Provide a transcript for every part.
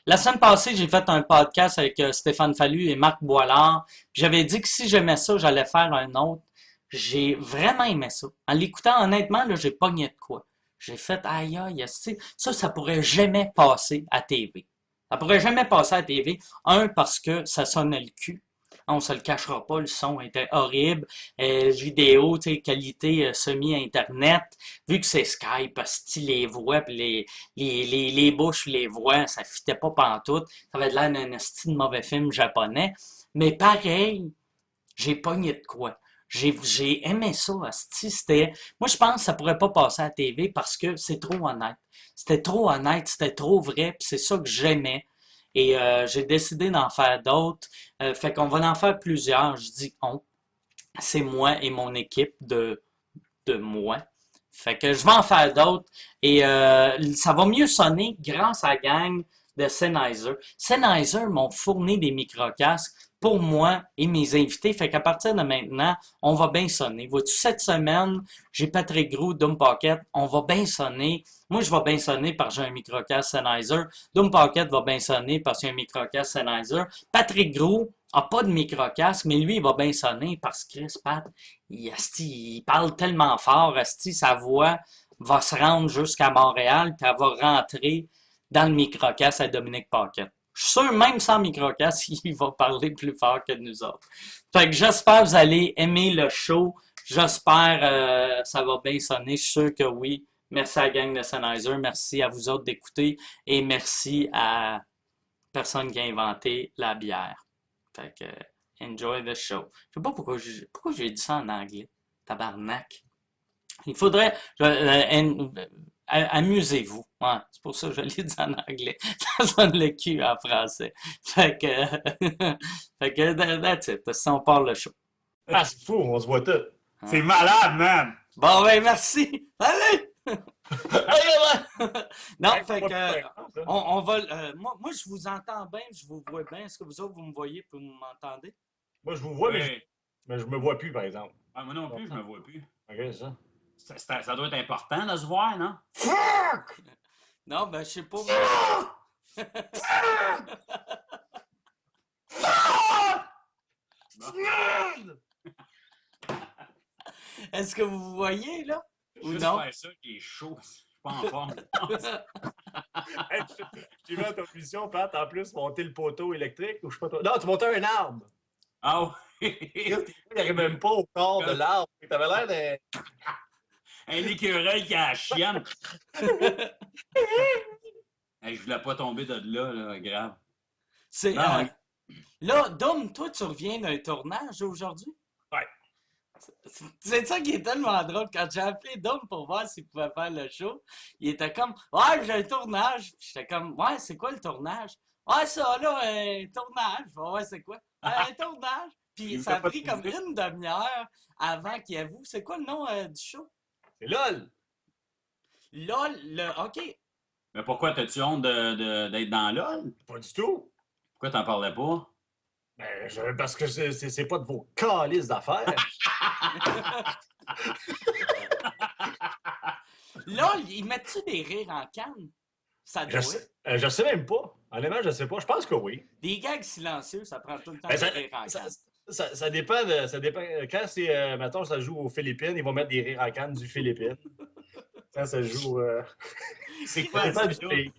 La semaine passée, j'ai fait un podcast avec Stéphane Fallu et Marc Boilard. J'avais dit que si j'aimais ça, j'allais faire un autre. J'ai vraiment aimé ça. En l'écoutant, honnêtement, là, j'ai pogné de quoi. J'ai fait, aïe, aïe, esti. Ça pourrait jamais passer à TV. Ça pourrait jamais passer à TV. Un, parce que ça sonnait le cul. On se le cachera pas, le son était horrible. Vidéo, tu sais, qualité semi-internet. Vu que c'est Skype, style les voix, pis les bouches, les voix, ça fitait pas pantoute. Ça avait l'air d'un style de mauvais film japonais. Mais pareil, j'ai pogné de quoi. J'ai aimé ça, asti. Moi, je pense que ça pourrait pas passer à la TV parce que c'est trop honnête. C'était trop honnête, c'était trop vrai, puis c'est ça que j'aimais. Et j'ai décidé d'en faire d'autres. Fait qu'on va en faire plusieurs. Je dis on. C'est moi et mon équipe de moi. Fait que je vais en faire d'autres et ça va mieux sonner grâce à la gang de Sennheiser. Sennheiser m'ont fourni des microcasques pour moi et mes invités. Fait qu'à partir de maintenant, on va bien sonner. Vois-tu, cette semaine, j'ai Patrick Groux, Doom Pocket, on va bien sonner. Moi, je vais bien sonner parce que j'ai un microcasque Sennheiser. Doom Pocket va bien sonner parce qu'il y a un microcasque Sennheiser. Patrick Groux a pas de microcasque, mais lui, il va bien sonner parce que Chris Pat, il parle tellement fort, asti, sa voix va se rendre jusqu'à Montréal, puis elle va rentrer dans le microcast à Dominique Paquette. Je suis sûr, même sans microcast, il va parler plus fort que nous autres. Fait que j'espère que vous allez aimer le show. J'espère ça va bien sonner. Je suis sûr que oui. Merci à la gang de Sennheiser. Merci à vous autres d'écouter. Et merci à personne qui a inventé la bière. Fait que enjoy the show. Je sais pas pourquoi j'ai dit ça en anglais. Tabarnak. Il faudrait. Amusez-vous. Ouais, c'est pour ça que je l'ai dit en anglais. Ça sonne le cul en français. Fait que. fait que that's it. Si on part le show. Ah, c'est fou, on se voit tout. Hein? C'est malade, man! Bon, ben, merci. Allez! Non, Hey, fait pas que. plus intense, hein? On va. Moi, je vous entends bien, je vous vois bien. Est-ce que vous autres, vous me voyez et vous m'entendez? Moi, je vous vois, Oui. mais je me vois plus, par exemple. Ah, moi non plus, je me vois plus. Ok, c'est ça. Ça doit être important de se voir, non? Fuck! Non, ben, je sais pas. Bon. Merde! Est-ce que vous vous voyez, là? Ou Juste non? faire ça qui est chaud. Je suis pas en forme. Hey, j'ai vu à ta mission, Pat, en plus, monter le poteau électrique, ou je sais pas trop. Non, tu montais un arbre. Ah oui! Il n'arrive même pas au corps de l'arbre. T'avais l'air de. Un écureuil qui a la chienne. Hey, je voulais pas tomber de là, grave. C'est, Non, là, Dom, toi, tu reviens d'un tournage aujourd'hui? Ouais. C'est ça qui est tellement drôle. Quand j'ai appelé Dom pour voir s'il pouvait faire le show, il était comme, ouais, j'ai un tournage. Puis j'étais comme, ouais, c'est quoi le tournage? Ouais, ça, là, un tournage. Ouais, c'est quoi? Un tournage. Puis il ça voulait a pas pris comme trouver. une demi-heure avant qu'il avoue. C'est quoi le nom du show? C'est LOL! LOL, OK. Mais pourquoi t'as-tu honte d'être dans LOL? Pas du tout. Pourquoi t'en parlais pas? Ben, parce que c'est pas de vos calices d'affaires. LOL, ils mettent-tu des rires en canne? Ça Je doit. je sais même pas. Honnêtement, je sais pas. Je pense que oui. Des gags silencieux, ça prend tout le temps Ben, des rires en ça, canne. ça dépend ça dépend. Quand c'est, mettons, ça joue aux Philippines, ils vont mettre des rires en canne du Philippines. Quand ça joue. C'est Ça quoi, dépend du dis-le? pays.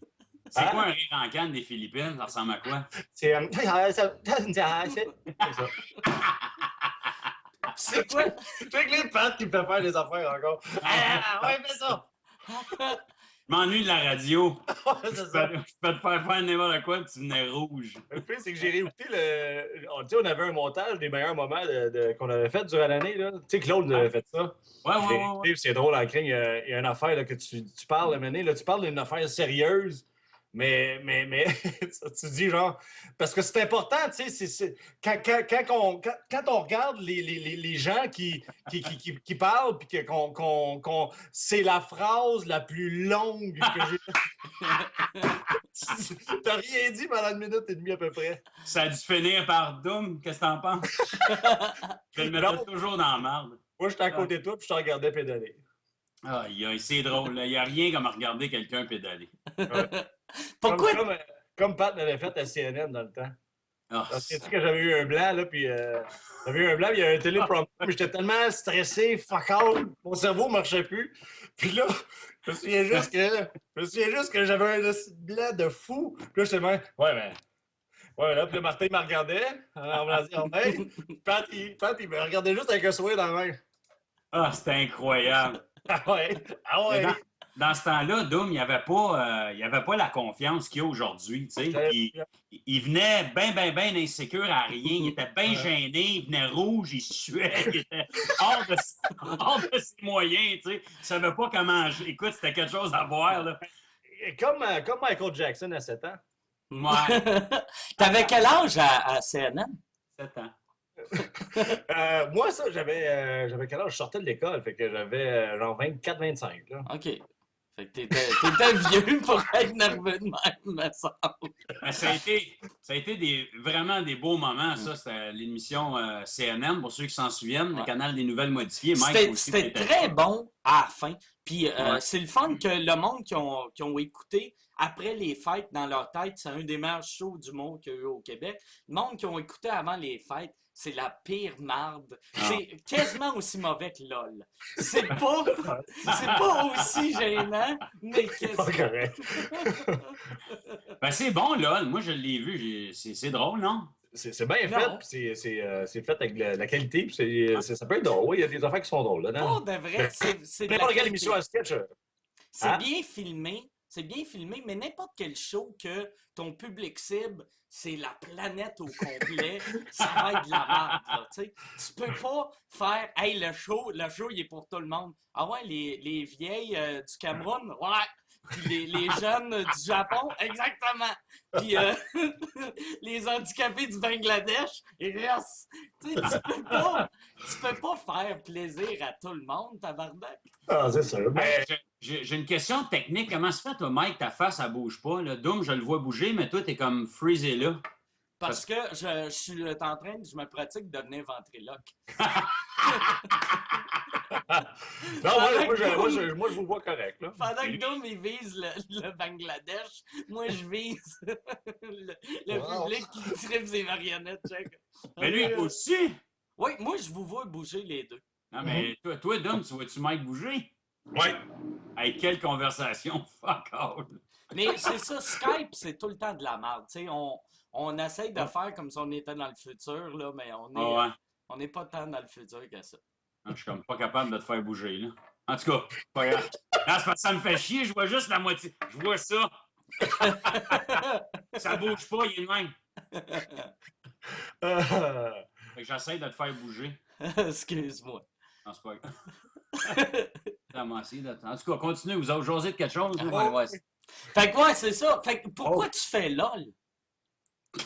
C'est quoi Hein? un rire en canne des Philippines? Ça ressemble à quoi? C'est. C'est ça. C'est quoi? C'est que les pattes qui me fait faire des affaires encore. Ah, ouais, fais ça! Je m'ennuie de la radio. Ouais, c'est ça. Je peux te faire faire n'importe quoi et tu venais rouge. Le pire, c'est que j'ai réécouté le. Tu sais, on avait un montage des meilleurs moments qu'on avait fait durant l'année. Là. Tu sais, Claude avait fait ça. Ouais, J'ai réécouté, puis c'est drôle en crime. Il y a une affaire là, que tu parles, là, tu parles d'une affaire sérieuse, mais tu dis genre. Parce que c'est important, tu sais, quand on regarde les gens qui parlent, puis c'est la phrase la plus longue que j'ai. T'as rien dit pendant une minute et demie à peu près. Ça a dû finir par Doom. Qu'est-ce que t'en penses? Je le mettrais Non. toujours dans la marde. Moi, j'étais à côté de toi, puis je te regardais pédaler. C'est drôle. Il n'y a rien comme à regarder quelqu'un pédaler. Ouais. Pourquoi? comme Pat m'avait fait à CNN dans le temps. Ah, Parce que tu sais que j'avais eu un blanc, là, puis j'avais eu un blanc, puis il y avait un téléprompteur, mais j'étais tellement stressé, fuck out, mon cerveau ne marchait plus. Puis là, je me souviens juste que j'avais un blanc de fou. Puis là, j'étais même, ouais, là, puis là, Martin me regardait, en me disant, hey, Pat, il me regardait juste avec un sourire dans la main. ah, c'était incroyable. Ah ouais, ah Mais ouais. dans ce temps-là, Doom, il avait pas la confiance qu'il y a aujourd'hui. Tu sais. Il venait bien insécure à rien. Il était bien gêné, il venait rouge, il suait, il était hors de ses moyens. Tu sais. Il savait pas comment. Écoute, c'était quelque chose à voir. Là. Comme Michael Jackson à 7 ans. Ouais, T'avais quel âge à CNN? 7 ans. Moi, ça, j'avais quel âge? Je sortais de l'école, fait que j'avais genre 24-25. Là. OK. Fait que t'étais vieux pour être nerveux de même, me semble. Mais ça a été vraiment des beaux moments, ça. C'était l'émission CNN, pour ceux qui s'en souviennent, le canal des nouvelles modifiées. C'était très bon à la fin. Puis Ouais. c'est le fun que le monde qui ont écouté après les fêtes dans leur tête, c'est un des meilleurs shows du monde qu'il y a eu au Québec. Le monde qui ont écouté avant les fêtes, c'est la pire marde. C'est quasiment aussi mauvais que LOL. C'est pas aussi gênant, mais Pas correct. Ben, c'est bon, là. Moi, je l'ai vu. C'est drôle, non? C'est bien Non. fait, puis c'est fait avec la qualité, puis ça peut être drôle. Oui, il y a des affaires qui sont drôles là-dedans. Pas de vrai, c'est de la N'importe quelle qualité. émission à sketch. C'est Hein? bien filmé. C'est bien filmé, mais n'importe quel show que ton public cible, c'est la planète au complet, ça va être de la merde, là, tu sais. Tu peux pas faire, hey, le show, il est pour tout le monde. Ah ouais, les vieilles du Cameroun, ouais. Puis les jeunes du Japon, exactement. Puis les handicapés du Bangladesh, yes. Tu sais, tu peux pas faire plaisir à tout le monde, tabarnak. Ah, c'est sûr. Mais J'ai une question technique. Comment se fait, toi, Mike, ta face, elle bouge pas? Là? Doom, je le vois bouger, mais toi, t'es comme freezé là. Parce que je suis en train, je me pratique de devenir ventriloque. non, moi, je vous vois correct. Là. Pendant que Doom, il vise le Bangladesh, moi, je vise le Wow. public qui tripe ses marionnettes. Check. Mais lui, il bouge aussi. Oui, moi, je vous vois bouger les deux. Non, mais toi, Doom, tu vois-tu Mike bouger? Ouais. Hey, quelle conversation fuck all. Mais c'est ça, Skype, c'est tout le temps de la merde. Tu sais, on essaye de faire comme si on était dans le futur, là, mais on n'est pas tant dans le futur que ça. Non, je suis comme pas capable de te faire bouger, là. En tout cas, pas grave. Non, c'est parce que ça me fait chier, je vois juste la moitié. Je vois ça. Ça bouge pas, il est le même. Fait que j'essaie de te faire bouger. Excuse-moi. Non, c'est pas grave. En tout cas, continuez, vous avez jasé de quelque chose? Là? Ouais. Ouais. Fait que ouais, c'est ça. Fait que pourquoi tu fais LOL?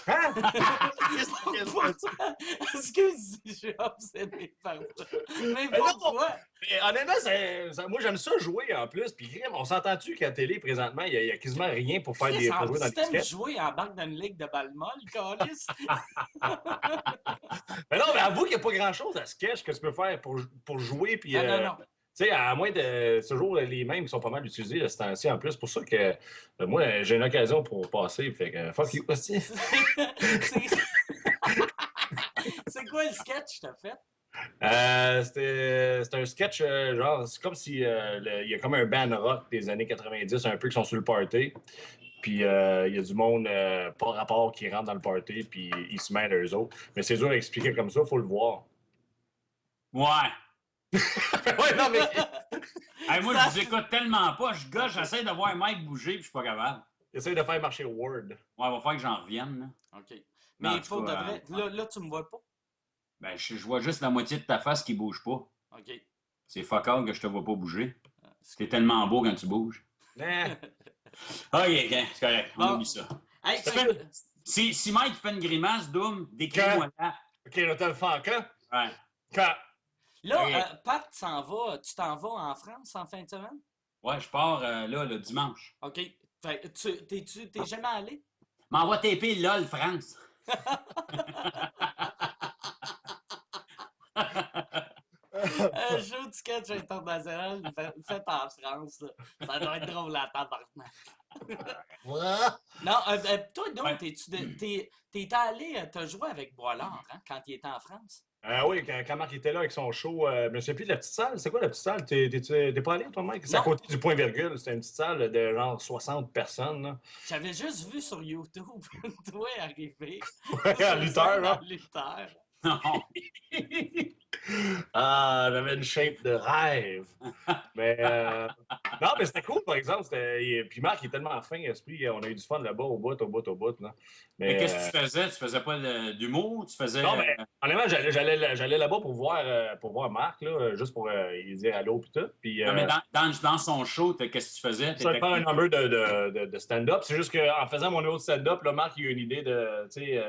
Hein? Excuse, je suis obsédé par ça. Mais Mais non! pourquoi? Mais honnêtement, moi, j'aime ça jouer en plus. Puis, on s'entend-tu qu'à la télé, présentement, il y a quasiment rien pour faire Chris, pour jouer dans les t'aimes sketchs? jouer en banque d'une ligue de balle molle, câlisse? Mais non, mais avoue qu'il n'y a pas grand-chose à sketch que tu peux faire pour jouer. Puis, Non. tu sais, à moins de. C'est toujours les mêmes qui sont pas mal utilisés de ce temps-ci en plus. C'est pour ça que moi, j'ai une occasion pour passer. Fait que fuck you, aussi. C'est quoi le sketch que t'as fait? C'était un sketch, genre, c'est comme si il y a comme un band rock des années 90, un peu qui sont sur le party. Puis il y a du monde pas rapport qui rentre dans le party, puis ils se mêlent eux autres. Mais c'est dur à expliquer comme ça, il faut le voir. Ouais. Ouais, non, mais. Hey, moi, je vous écoute tellement pas. J'essaie de voir Mike bouger, puis je suis pas capable. Essaye de faire marcher Word. Ouais, il va falloir que j'en revienne. Là. OK. Non, Mais tu pour de vois, vrai, là, tu me vois pas? Ben, je vois juste la moitié de ta face qui bouge pas. OK. C'est fuck all que je te vois pas bouger. T'es tellement beau quand tu bouges. Nah. OK, c'est correct. On Bon. oublie ça. Hey, Si Mike fait une grimace, Doom, décris-moi là. OK, je vais te le faire quand? Ouais. Quand? là, OK. Pat tu t'en vas en France en fin de semaine? Ouais, je pars là, le dimanche. OK. Fait, t'es jamais allé? M'envoie TP LOL France. Un show de sketch international fait en France, là. Ça doit être drôle à tabarnak. Non, toi, donc, t'es allé, t'as joué avec Boilard, hein, quand il était en France? Oui, quand Marc était là avec son show, je me souviens plus de la petite salle. C'est quoi la petite salle? T'es pas allé, toi, Mike? C'est à Non, côté du point virgule. C'était une petite salle de genre 60 personnes, là. j'avais juste vu sur YouTube toi arriver Ouais, en sur lutteur, scène en là. lutteur. Non. Ah, j'avais une shape de rêve. Mais non, mais c'était cool, par exemple. Puis Marc, il est tellement fin, esprit. On a eu du fun là-bas, au bout, là. Mais Mais qu'est-ce que tu faisais? Tu faisais pas d'humour? Tu faisais. non, mais honnêtement, j'allais là-bas pour voir Marc, là, juste pour lui dire allô puis tout. Puis Non, mais dans son show, qu'est-ce que tu faisais? ça faire un number de stand-up. C'est juste qu'en faisant mon numéro de stand-up, là, Marc, il a eu une idée de, tu sais,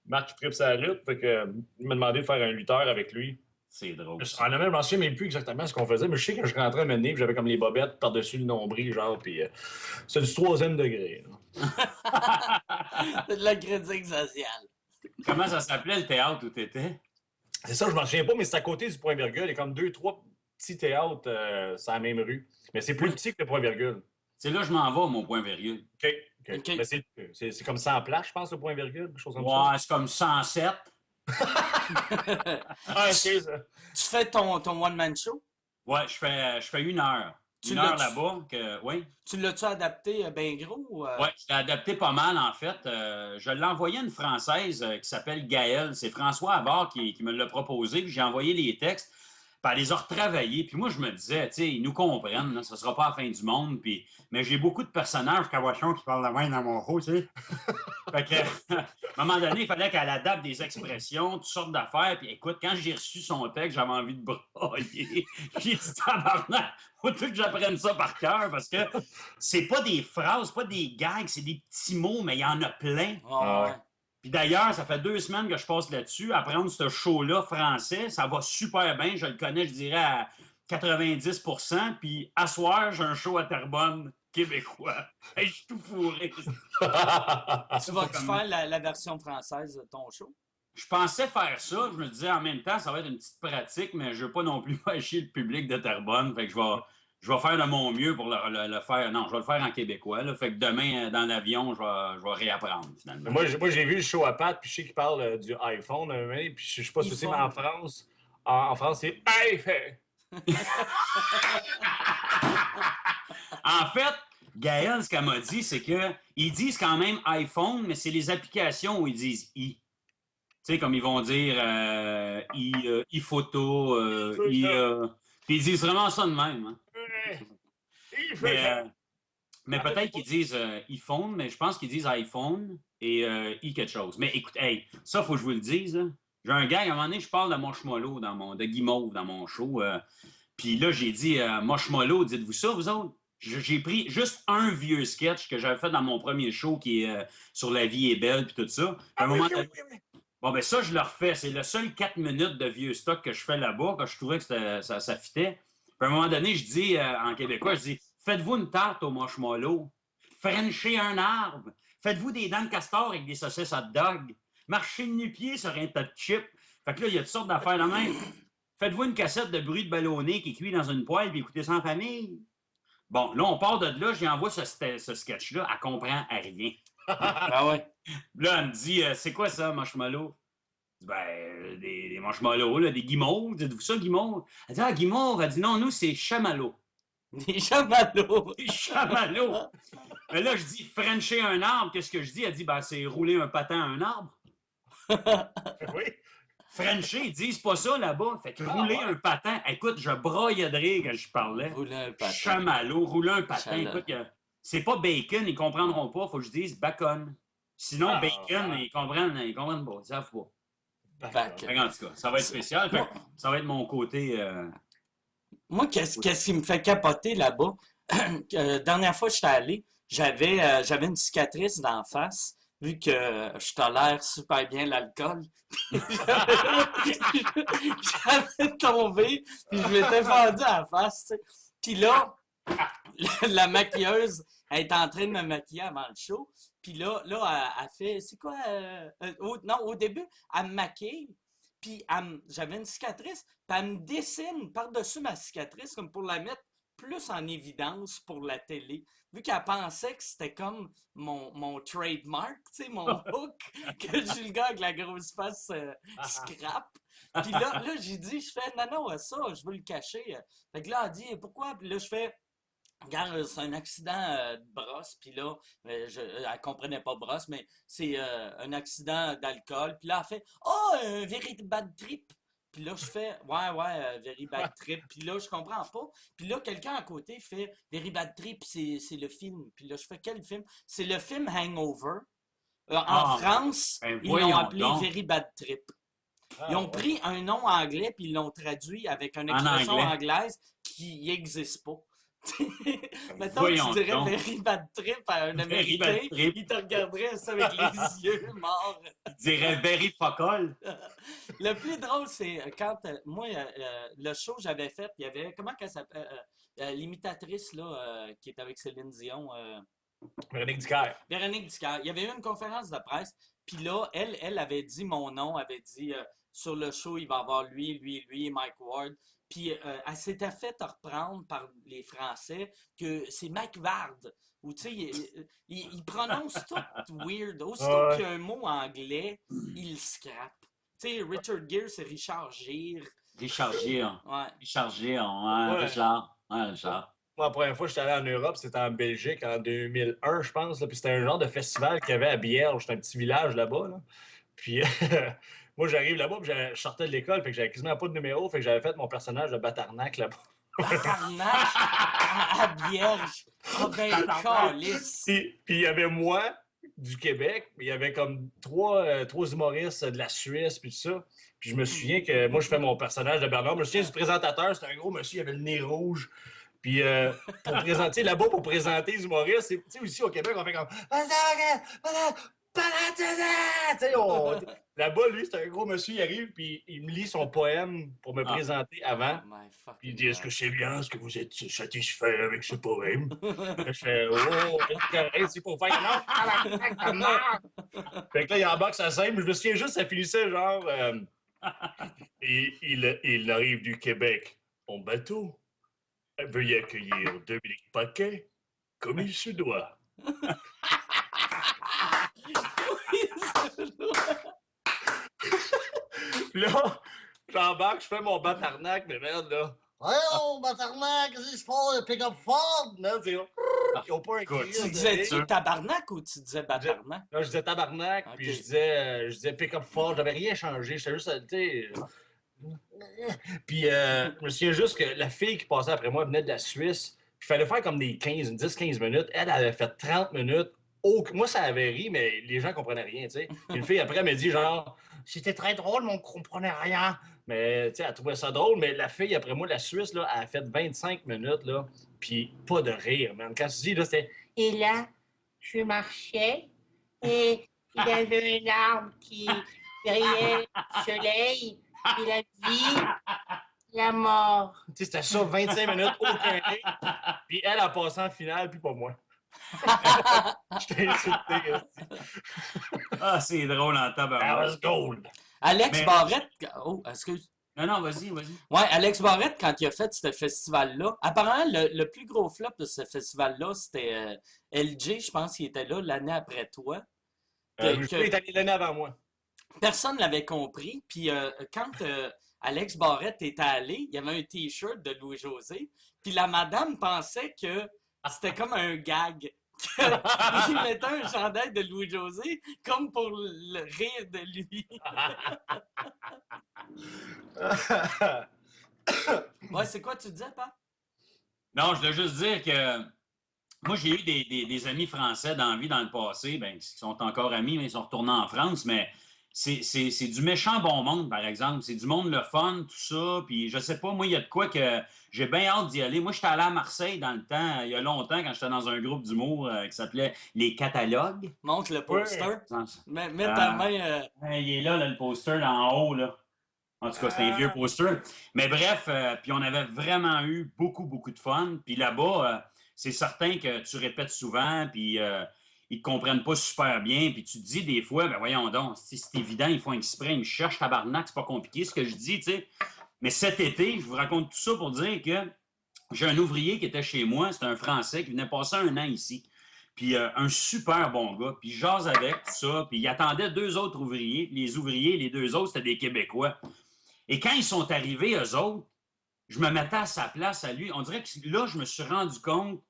Marc qui tripe sa lutte. Fait que il m'a demandé de faire un lutteur avec lui. C'est drôle. En même, je m'en souviens même plus exactement ce qu'on faisait, mais je sais que je rentrais à mener, puis j'avais comme les bobettes par-dessus le nombril, genre, puis c'est du 3e degré. C'est de la critique sociale. Comment ça s'appelait le théâtre où tu étais? C'est ça, je m'en souviens pas, mais c'est à côté du point virgule. Il y a comme 2, 3 petits théâtres sur la même rue. Mais c'est plus petit que le point virgule. C'est là que je m'en vais, mon point virgule. OK. OK. Mais c'est comme 100 places, je pense, le point virgule, quelque chose comme ça. Ouais, c'est comme 107. Ah, OK, ça. Tu fais ton one-man show? Ouais, je fais 1 heure. Tu Une heure l'as-tu- là-bas. Oui. Tu l'as-tu adapté bien gros? Ouais, je l'ai adapté pas mal, en fait. Je l'ai envoyé à une Française qui s'appelle Gaëlle. C'est François Havard qui me l'a proposé. Puis j'ai envoyé les textes. Puis elle les a retravaillés. Puis moi, je me disais, tu sais, ils nous comprennent. Là, ça sera pas la fin du monde. Puis... Mais j'ai beaucoup de personnages cabochons qui parlent la main dans mon haut, tu sais. Fait que, à un moment donné, il fallait qu'elle adapte des expressions, toutes sortes d'affaires. Puis écoute, quand j'ai reçu son texte, j'avais envie de brailler. J'ai dit, tabarnak, faut tout que j'apprenne ça par cœur parce que c'est pas des phrases, pas des gags, c'est des petits mots, mais il y en a plein. Ah, ouais. Puis d'ailleurs, ça fait 2 semaines que je passe là-dessus, à prendre ce show-là français. Ça va super bien. Je le connais, je dirais, à 90%. Puis à soir, j'ai un show à Terrebonne, québécois. Hey, je suis tout fourré. Tu vas-tu faire la version française de ton show? Je pensais faire ça. Je me disais, en même temps, ça va être une petite pratique, mais je veux pas non plus faire chier le public de Terrebonne. Fait que je vais faire de mon mieux pour le faire. Non, je vais le faire en québécois. Là. Fait que demain, dans l'avion, je vais réapprendre, finalement. Moi, j'ai vu le show à Pat, puis je sais qu'il parle du iPhone, puis je sais pas si tu sais, mais en France, c'est iPhone. En fait, Gaël, ce qu'elle m'a dit, c'est qu'ils disent quand même iPhone, mais c'est les applications où ils disent i. Tu sais, comme ils vont dire iPhoto, puis ils disent vraiment ça de même. Hein. Mais peut-être qu'ils disent iPhone, mais je pense qu'ils disent iPhone et quelque chose. Mais écoute, hey, ça, faut que je vous le dise. Là. J'ai un gars, à un moment donné, je parle de Moshmolo, de Guimauve dans mon show. Puis là, j'ai dit Moshmolo, dites-vous ça, vous autres? J'ai pris juste un vieux sketch que j'avais fait dans mon premier show qui est sur La vie est belle puis tout ça. À un moment donné, bon, ben ça, je le refais. C'est le seul 4 minutes de vieux stock que je fais là-bas, quand je trouvais que ça fitait. Puis à un moment donné, je dis en québécois, je dis faites-vous une tarte au marshmallow, frenchez un arbre, faites-vous des dents de castor avec des saucisses hot dog, marchez de nu-pied sur un tas de chips. Fait que là, il y a toutes sortes d'affaires de même. Faites-vous une cassette de bruit de ballonné qui cuit dans une poêle puis écoutez ça en famille. Bon, là, on part de là, j'y envoie ce sketch-là, elle comprend à rien. Ah ouais. Là, elle me dit, c'est quoi ça, marshmallow? Je dis, ben, des marshmallows, là, des guimauves. Dites-vous ça, guimauve? Elle dit, ah, guimauve. Elle dit, non, nous, c'est chamallow. Des chamallows. Des chamallows. Mais là, je dis, frencher un arbre. Qu'est-ce que je dis? Elle dit, ben, c'est rouler un patin à un arbre. Oui. Frencher, ils disent pas ça là-bas. Fait que rouler un patin. Écoute, je broyais de rire quand je parlais. Rouler un patin. Chamallow, rouler un patin. Chamallow. Écoute, c'est pas bacon, ils comprendront pas. Faut que je dise bacon. Sinon, bacon, ils comprennent pas. Ils savent pas. Fait que- En tout cas, ça va être spécial. Fait que ça va être mon côté. Moi, qu'est-ce qui me fait capoter là-bas? Dernière fois que j'étais allé, j'avais une cicatrice d'en face, vu que je tolère super bien l'alcool. J'avais tombé, puis je m'étais fendu à la face, tu sais. Puis là, la maquilleuse, elle est en train de me maquiller avant le show. Puis là, elle fait, c'est quoi? Non, au début, elle me maquille. Puis j'avais une cicatrice, puis elle me dessine par-dessus ma cicatrice comme pour la mettre plus en évidence pour la télé, vu qu'elle pensait que c'était comme mon trademark, tu sais, mon hook, que je suis le gars avec la grosse face scrap. Puis là je fais, non, ça, je veux le cacher. Fait que là, elle dit, pourquoi? Puis là, je fais, regarde, c'est un accident de brosse, puis là, elle comprenait pas brosse, mais c'est un accident d'alcool. Puis là, elle fait, oh, un very bad trip. Puis là, je fais, ouais, very bad trip. Puis là, je comprends pas. Puis là, quelqu'un à côté fait, very bad trip, c'est le film. Puis là, je fais, quel film? C'est le film Hangover. En France, ils l'ont voyons appelé donc. Very Bad Trip. Ils Ah, ont pris un nom anglais puis ils l'ont traduit avec une En expression anglais. anglaise qui n'existe pas. Mettons, Voyons tu dirais donc. Very Bad Trip à un Very Américain, bad trip. il te regarderait ça avec les yeux morts. Il dirait very fuck all. Le plus drôle, c'est quand moi, le show que j'avais fait, il y avait, comment qu'elle s'appelle, l'imitatrice là, qui est avec Céline Dion, Véronique Dicker. Véronique Dicker. Il y avait eu une conférence de presse, puis là, elle avait dit mon nom, avait dit sur le show, il va y avoir lui, Mike Ward. Puis elle s'était fait reprendre par les Français que c'est Mike Ward. Ou tu sais, il prononce tout weird. Aussitôt qu'il y a un mot anglais, il le scrape. Tu sais, Richard Gere, c'est Richard Gere. Richard Gere. Ouais. Richard Gere, ouais, Ouais. Richard. Ouais, Richard. Moi, la première fois que j'étais allé en Europe, c'était en Belgique en 2001, je pense. Là, puis c'était un genre de festival qu'il y avait à Bierge, c'était un petit village là-bas. Là. Puis moi, j'arrive là-bas, puis je sortais de l'école, fait que j'avais quasiment pas de numéro, fait que j'avais fait mon personnage de Batarnac là-bas. Tabarnak à Vierge. Ah ben, calice. Puis il y avait moi du Québec, mais il y avait comme trois humoristes de la Suisse, puis tout ça. Puis je me souviens que moi, je fais mon personnage de Bernard. Je me souviens du présentateur, c'était un gros monsieur, il avait le nez rouge. Puis pour présenter là-bas, pour présenter les humoristes, tu sais, aussi au Québec, on fait comme. Tu sais, là-bas, lui, c'est un gros monsieur, il arrive, puis il me lit son poème pour me présenter avant. Oh my fucking Puis il dit, est-ce que God. c'est bien? Est-ce que vous êtes satisfait avec ce poème? Là, je fais, oh, c'est correct, c'est pour faire non, fait que là, il embarque sa scène, mais je me souviens juste, ça finissait genre. Et il arrive du Québec en bateau. Veuillez accueillir Dominique Paquet comme il se doit. Puis là, j'embarque, je fais mon batarnac, mais merde, là. Oh, batarnac, qu'est-ce qui se passe? Pick up Ford! Là, c'est. Ils ont pas un Écoute, cri, Tu là, disais-tu tabarnak ou tu disais batarnak? Là, je disais tabarnak, Ok. puis je disais pick up Ford. J'avais rien changé. J'étais juste, tu sais. Puis, je me souviens juste que la fille qui passait après moi venait de la Suisse. Il fallait faire comme des 10-15 minutes. Elle avait fait 30 minutes. Moi, ça avait ri, mais les gens comprenaient rien, tu sais. Puis une fille, après, elle m'a dit, genre, c'était très drôle, mais on comprenait rien. Mais, tu sais, elle trouvait ça drôle. Mais la fille, après moi, la Suisse, là, elle a fait 25 minutes, là. Puis pas de rire, man. Quand tu dis, là, c'était. Et là, je marchais et il y avait un arbre qui brillait le soleil, puis la vie, la mort. Tu sais, c'était ça, 25 minutes, aucun rire. Puis elle a passé en finale, puis pas moi. J'étais insulté. Ah, c'est drôle en That tabarnak. was gold. Alex Mais- Barrette. Oh, excuse. Non, vas-y. Ouais, Alex Barrette, quand il a fait ce festival-là, apparemment, le plus gros flop de ce festival-là, c'était LJ, je pense qu'il était là l'année après toi. Je suis allé l'année avant moi. Personne l'avait compris. Puis quand Alex Barrette était allé, il y avait un T-shirt de Louis-José. Puis la madame pensait que c'était comme un gag. Il mettait un chandail de Louis-José comme pour le rire de lui. Ouais, c'est quoi tu disais, Pat? Non, je voulais juste dire que moi, j'ai eu des amis français dans la vie dans le passé, ben, qui sont encore amis, mais ils sont retournés en France, mais c'est du méchant bon monde, par exemple. C'est du monde le fun, tout ça. Puis je sais pas, moi, il y a de quoi que j'ai bien hâte d'y aller. Moi, j'étais allé à Marseille dans le temps, il y a longtemps, quand j'étais dans un groupe d'humour qui s'appelait Les Catalogues. Montre le poster. Mets ta Ah. main. Il est là, le poster, là, en haut, là. En tout cas, c'est un vieux poster. Mais bref, puis on avait vraiment eu beaucoup de fun. Puis là-bas, c'est certain que tu répètes souvent, puis ils ne te comprennent pas super bien. Puis tu te dis des fois, ben voyons donc, c'est évident, ils font exprès, ils me cherchent tabarnak, c'est pas compliqué ce que je dis, tu sais. Mais cet été, je vous raconte tout ça pour dire que j'ai un ouvrier qui était chez moi, c'était un Français qui venait passer 1 an ici. Puis un super bon gars. Puis je jase avec tout ça. Puis il attendait 2 autres ouvriers. Les ouvriers, les 2 autres, c'était des Québécois. Et quand ils sont arrivés, eux autres, je me mettais à sa place à lui. On dirait que là, je me suis rendu compte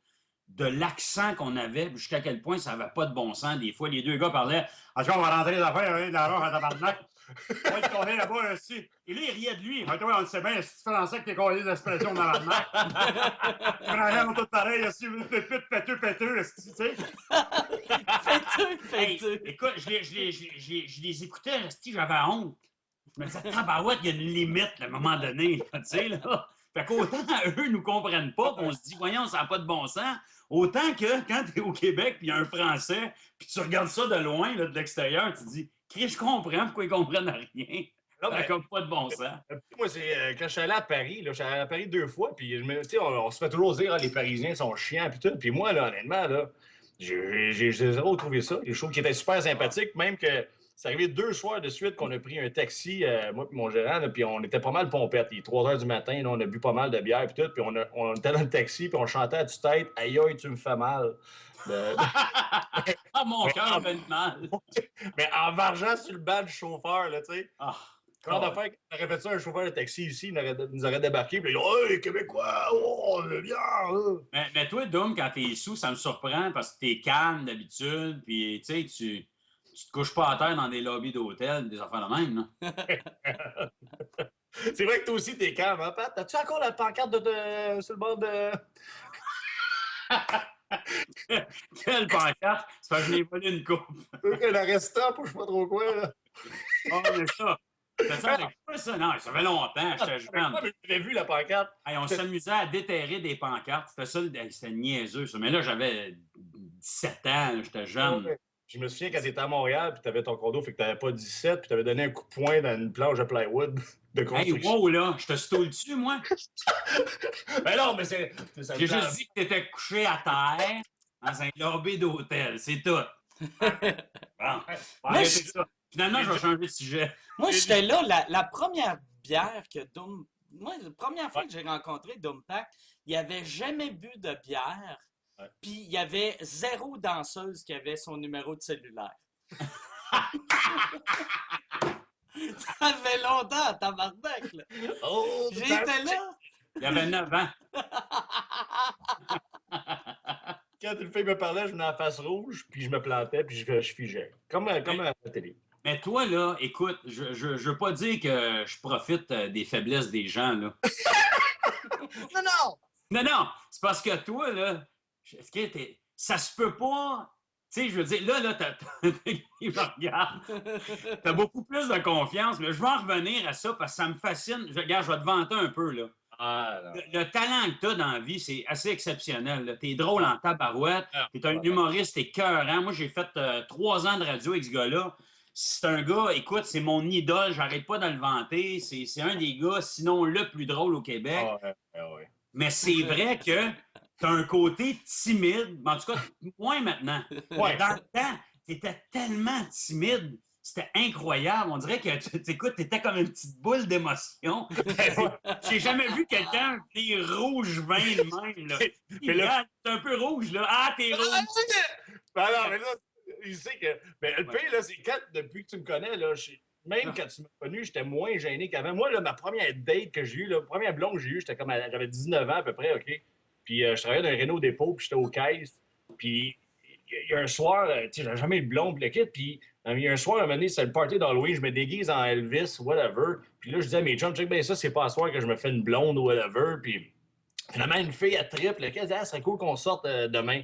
de l'accent qu'on avait, jusqu'à quel point ça n'avait pas de bon sens. Des fois, les 2 gars parlaient « Ah, on va rentrer les affaires, hein, dans la roche à tabarnak. On va te tourner là-bas, aussi. » Et là, il riait de lui. « Toi, on le sait bien, si tu fais dans ça que t'es collé d'expression dans tabarnak. Tu prends tout pareil, aussi, péteux, péteux, tu sais. » Péteux. Écoute, je les écoutais, j'avais honte. Je me disais, tabarouette, il y a une limite à un moment donné, tu sais, là. Fait qu'autant eux nous comprennent pas, qu'on se dit, voyons, ça n'a pas de bon sens, autant que quand tu es au Québec, puis il y a un Français, puis tu regardes ça de loin, là, de l'extérieur, tu te dis, je comprends pourquoi ils comprennent rien. Non, ça n'a comme pas de bon sens. Moi, c'est quand je suis allé à Paris, là, je suis allé à Paris 2 fois, puis on se fait toujours dire, les Parisiens sont chiants, puis tout. Puis moi, là, honnêtement, là, j'ai zéro trouvé ça. Je trouve qu'ils étaient super sympathiques, même que c'est arrivé 2 soirs de suite qu'on a pris un taxi, moi et mon gérant, là, puis on était pas mal pompettes. Il est 3 heures du matin, là, on a bu pas mal de bière, puis tout, puis on était dans le taxi, puis on chantait à tue-tête « Aïe, aïe, tu me fais mal ». Ah, mon cœur avait mal. Mais en vargeant sur le banc du chauffeur, là, tu sais. Ah, Quand on aurait fait ça, un chauffeur de taxi ici, il nous aurait débarqué, puis il dit « Hey, Québécois, oh, on est bien! » mais toi, Dom, quand t'es sous, ça me surprend parce que t'es calme d'habitude, puis tu sais, tu te couches pas à terre dans des lobbies d'hôtel, des affaires de même, là. C'est vrai que toi aussi, t'es calme, hein, Pat? As-tu encore la pancarte sur le bord de... Quelle pancarte! C'est parce que je l'ai volé une coupe. Le restant, pour je sais pas trop quoi, là. Oh, mais ça! Ça avec quoi, ça? Non, ça fait longtemps, j'étais jeune. J'avais vu la pancarte. Hey, on s'amusait à déterrer des pancartes. C'était niaiseux, ça. Mais là, j'avais 17 ans, j'étais jeune. Ouais. Je me souviens quand tu étais à Montréal, puis tu avais ton condo, fait que tu n'avais pas 17, puis tu avais donné un coup de poing dans une planche de plywood de construction. Hey, wow, là, je te stoule dessus, moi. Ben non, mais c'est. J'ai juste dit que tu étais couché à terre dans un lobby d'hôtel, c'est tout. Bon, ça. Finalement, je vais changer de sujet. Moi, j'étais là, la première bière que Doom. Moi, la première fois que j'ai rencontré Doom Pack, il n'avait jamais bu de bière. Puis il y avait 0 danseuse qui avait son numéro de cellulaire. Ça fait longtemps, tabarnak, là. Oh, J'étais là. Il y avait 9 ans. Quand une fille me parlait, je venais en face rouge, puis je me plantais, puis je figeais. Comme à la télé. Mais toi, là, écoute, je veux pas dire que je profite des faiblesses des gens, là. Non! Non, c'est parce que toi, là, ça se peut pas. Tu sais, je veux dire, là, je regarde. T'as beaucoup plus de confiance, mais je vais en revenir à ça parce que ça me fascine. Regarde, je vais te vanter un peu, là. Le talent que t'as dans la vie, c'est assez exceptionnel. T'es drôle en tabarouette. T'es un humoriste écœurant. Moi, j'ai fait 3 ans de radio avec ce gars-là. C'est un gars, écoute, c'est mon idole. J'arrête pas de le vanter. C'est un des gars, sinon le plus drôle au Québec. Ouais. Mais c'est vrai que t'as un côté timide. En tout cas, moins maintenant. Ouais. Dans le temps, t'étais tellement timide. C'était incroyable. On dirait que, écoute, t'étais comme une petite boule d'émotion. J'ai jamais vu quelqu'un qui rouge vin de même, là. Regarde, t'es un peu rouge, là. Ah, t'es rouge! Ben non, mais là, je sais que... Mais le pire, là, c'est quand, depuis que tu me connais, là, même quand tu m'as connu, j'étais moins gêné qu'avant. Moi, là, ma première date que j'ai eue, la première blonde que j'ai eue, j'étais comme... J'avais 19 ans à peu près, OK? Puis je travaillais dans un Renault dépôt, puis j'étais aux caisses. Puis il y a un soir, tu sais, j'ai jamais eu de blonde, puis le kit, puis il y a un soir, à un moment donné, c'est le party d'Halloween, je me déguise en Elvis, whatever. Puis là, je disais à mes chums, check bien ça, c'est pas à soir que je me fais une blonde ou whatever. Puis finalement, une fille à triple, elle dit, ah, ça serait cool qu'on sorte demain.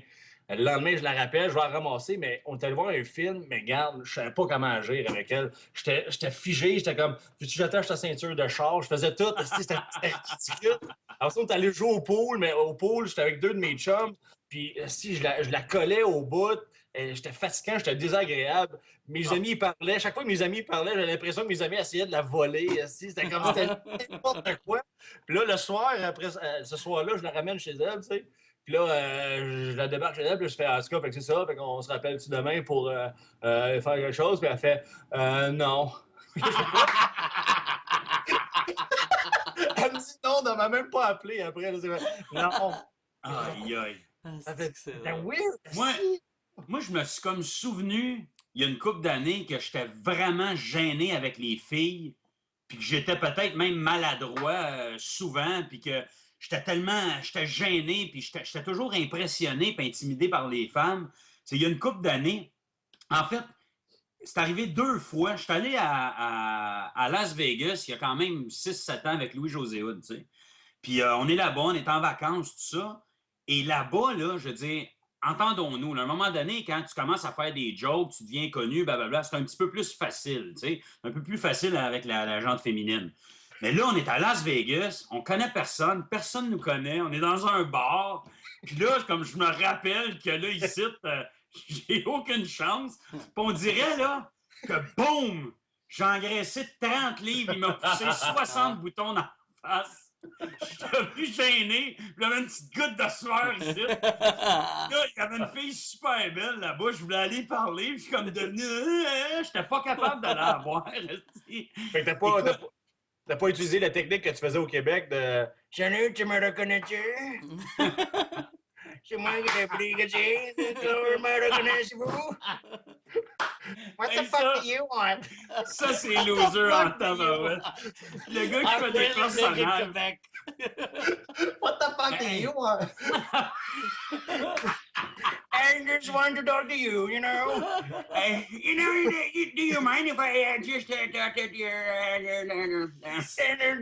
Le lendemain, je la rappelle, je vais la ramasser, mais on est allé voir un film, mais regarde, je savais pas comment agir avec elle. J'étais figé, j'étais comme, veux-tu que j'attache ta ceinture de char? Je faisais tout, c'était ridicule. Alors ça, on est allé jouer au pool, mais au pool, j'étais avec 2 de mes chums, puis si je la collais au bout, j'étais fatigant, j'étais désagréable. Mes amis parlaient, chaque fois que mes amis parlaient, j'avais l'impression que mes amis essayaient de la voler. C'était comme c'était n'importe quoi. Puis là, le soir, après ce soir-là, je la ramène chez elle, tu sais. Puis là, je la débarque chez elle, puis je fais en tout cas, fait que c'est ça, fait qu'on se rappelle-tu demain pour faire quelque chose? Puis elle fait non. Elle me dit non, elle m'a même pas appelé après. Là, non. Aïe, aïe. Ça fait C'est weird. Moi, je me suis comme souvenu, il y a une couple d'années, que j'étais vraiment gêné avec les filles, puis que j'étais peut-être même maladroit souvent, puis que j'étais gêné, puis j'étais toujours impressionné puis intimidé par les femmes. Il y a une couple d'années, en fait, c'est arrivé 2 fois. Je suis allé à Las Vegas il y a quand même 6-7 ans avec Louis-José Hood, tu sais. Puis on est là-bas, on est en vacances, tout ça. Et là-bas, là, je veux dire, entendons-nous, là, à un moment donné, quand tu commences à faire des jokes, tu deviens connu, blablabla, c'est un petit peu plus facile, tu sais. Un peu plus facile avec la gente féminine. Mais là, on est à Las Vegas, on connaît personne nous connaît, on est dans un bar. Puis là, comme je me rappelle que là, ici, j'ai aucune chance. Puis on dirait, là, que boum! J'ai engraissé 30 livres, il m'a poussé 60 boutons dans la face. J'étais plus gêné. Puis il y avait une petite goutte de sueur ici. Là, il y avait une fille super belle là-bas. Je voulais aller parler. Puis je suis comme devenu. J'étais pas capable d'aller la voir. Fait que t'as pas utilisé la technique que tu faisais au Québec de Salut, tu me reconnais-tu? C'est moi qui t'ai pris que tu me reconnaissez-vous? What the fuck do you want? Ça, c'est loser en tabarouette. Le gars qui fait des personnages. What the fuck do you want? I just want to talk to you, you know? Do you mind if I just talk at your...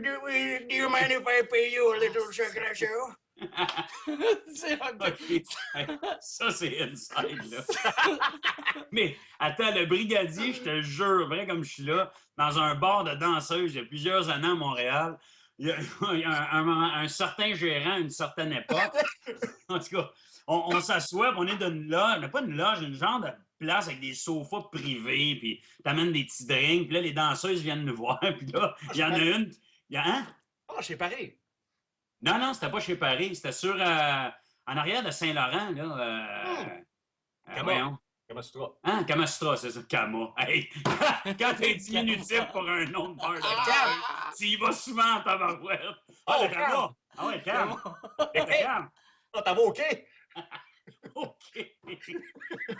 do you mind if I pay you a little chocolate show? Okay. Ça, c'est inside, là. Mais attends, le brigadier, je te jure, vrai comme je suis là, dans un bar de danseuses il y a plusieurs années à Montréal, il y a un certain gérant à une certaine époque. En tout cas, on s'assoit, on est dans une loge, mais pas une loge, une genre de place avec des sofas privés, puis t'amènes des petits drinks, puis là, les danseuses viennent nous voir, puis là, il y en a une... Hein? Oh, chez Paris. Non, c'était pas chez Paris. C'était en arrière de Saint-Laurent, là. Voyons. Kamastra. Hein, Kamastra, c'est ça, Kama. Hey, quand t'es diminutif pour un nom de bar de Cam, tu y vas souvent en tabarouette. Oh, Cam! Ah ouais, Cam! Cam! Oh, t'as OK? OK.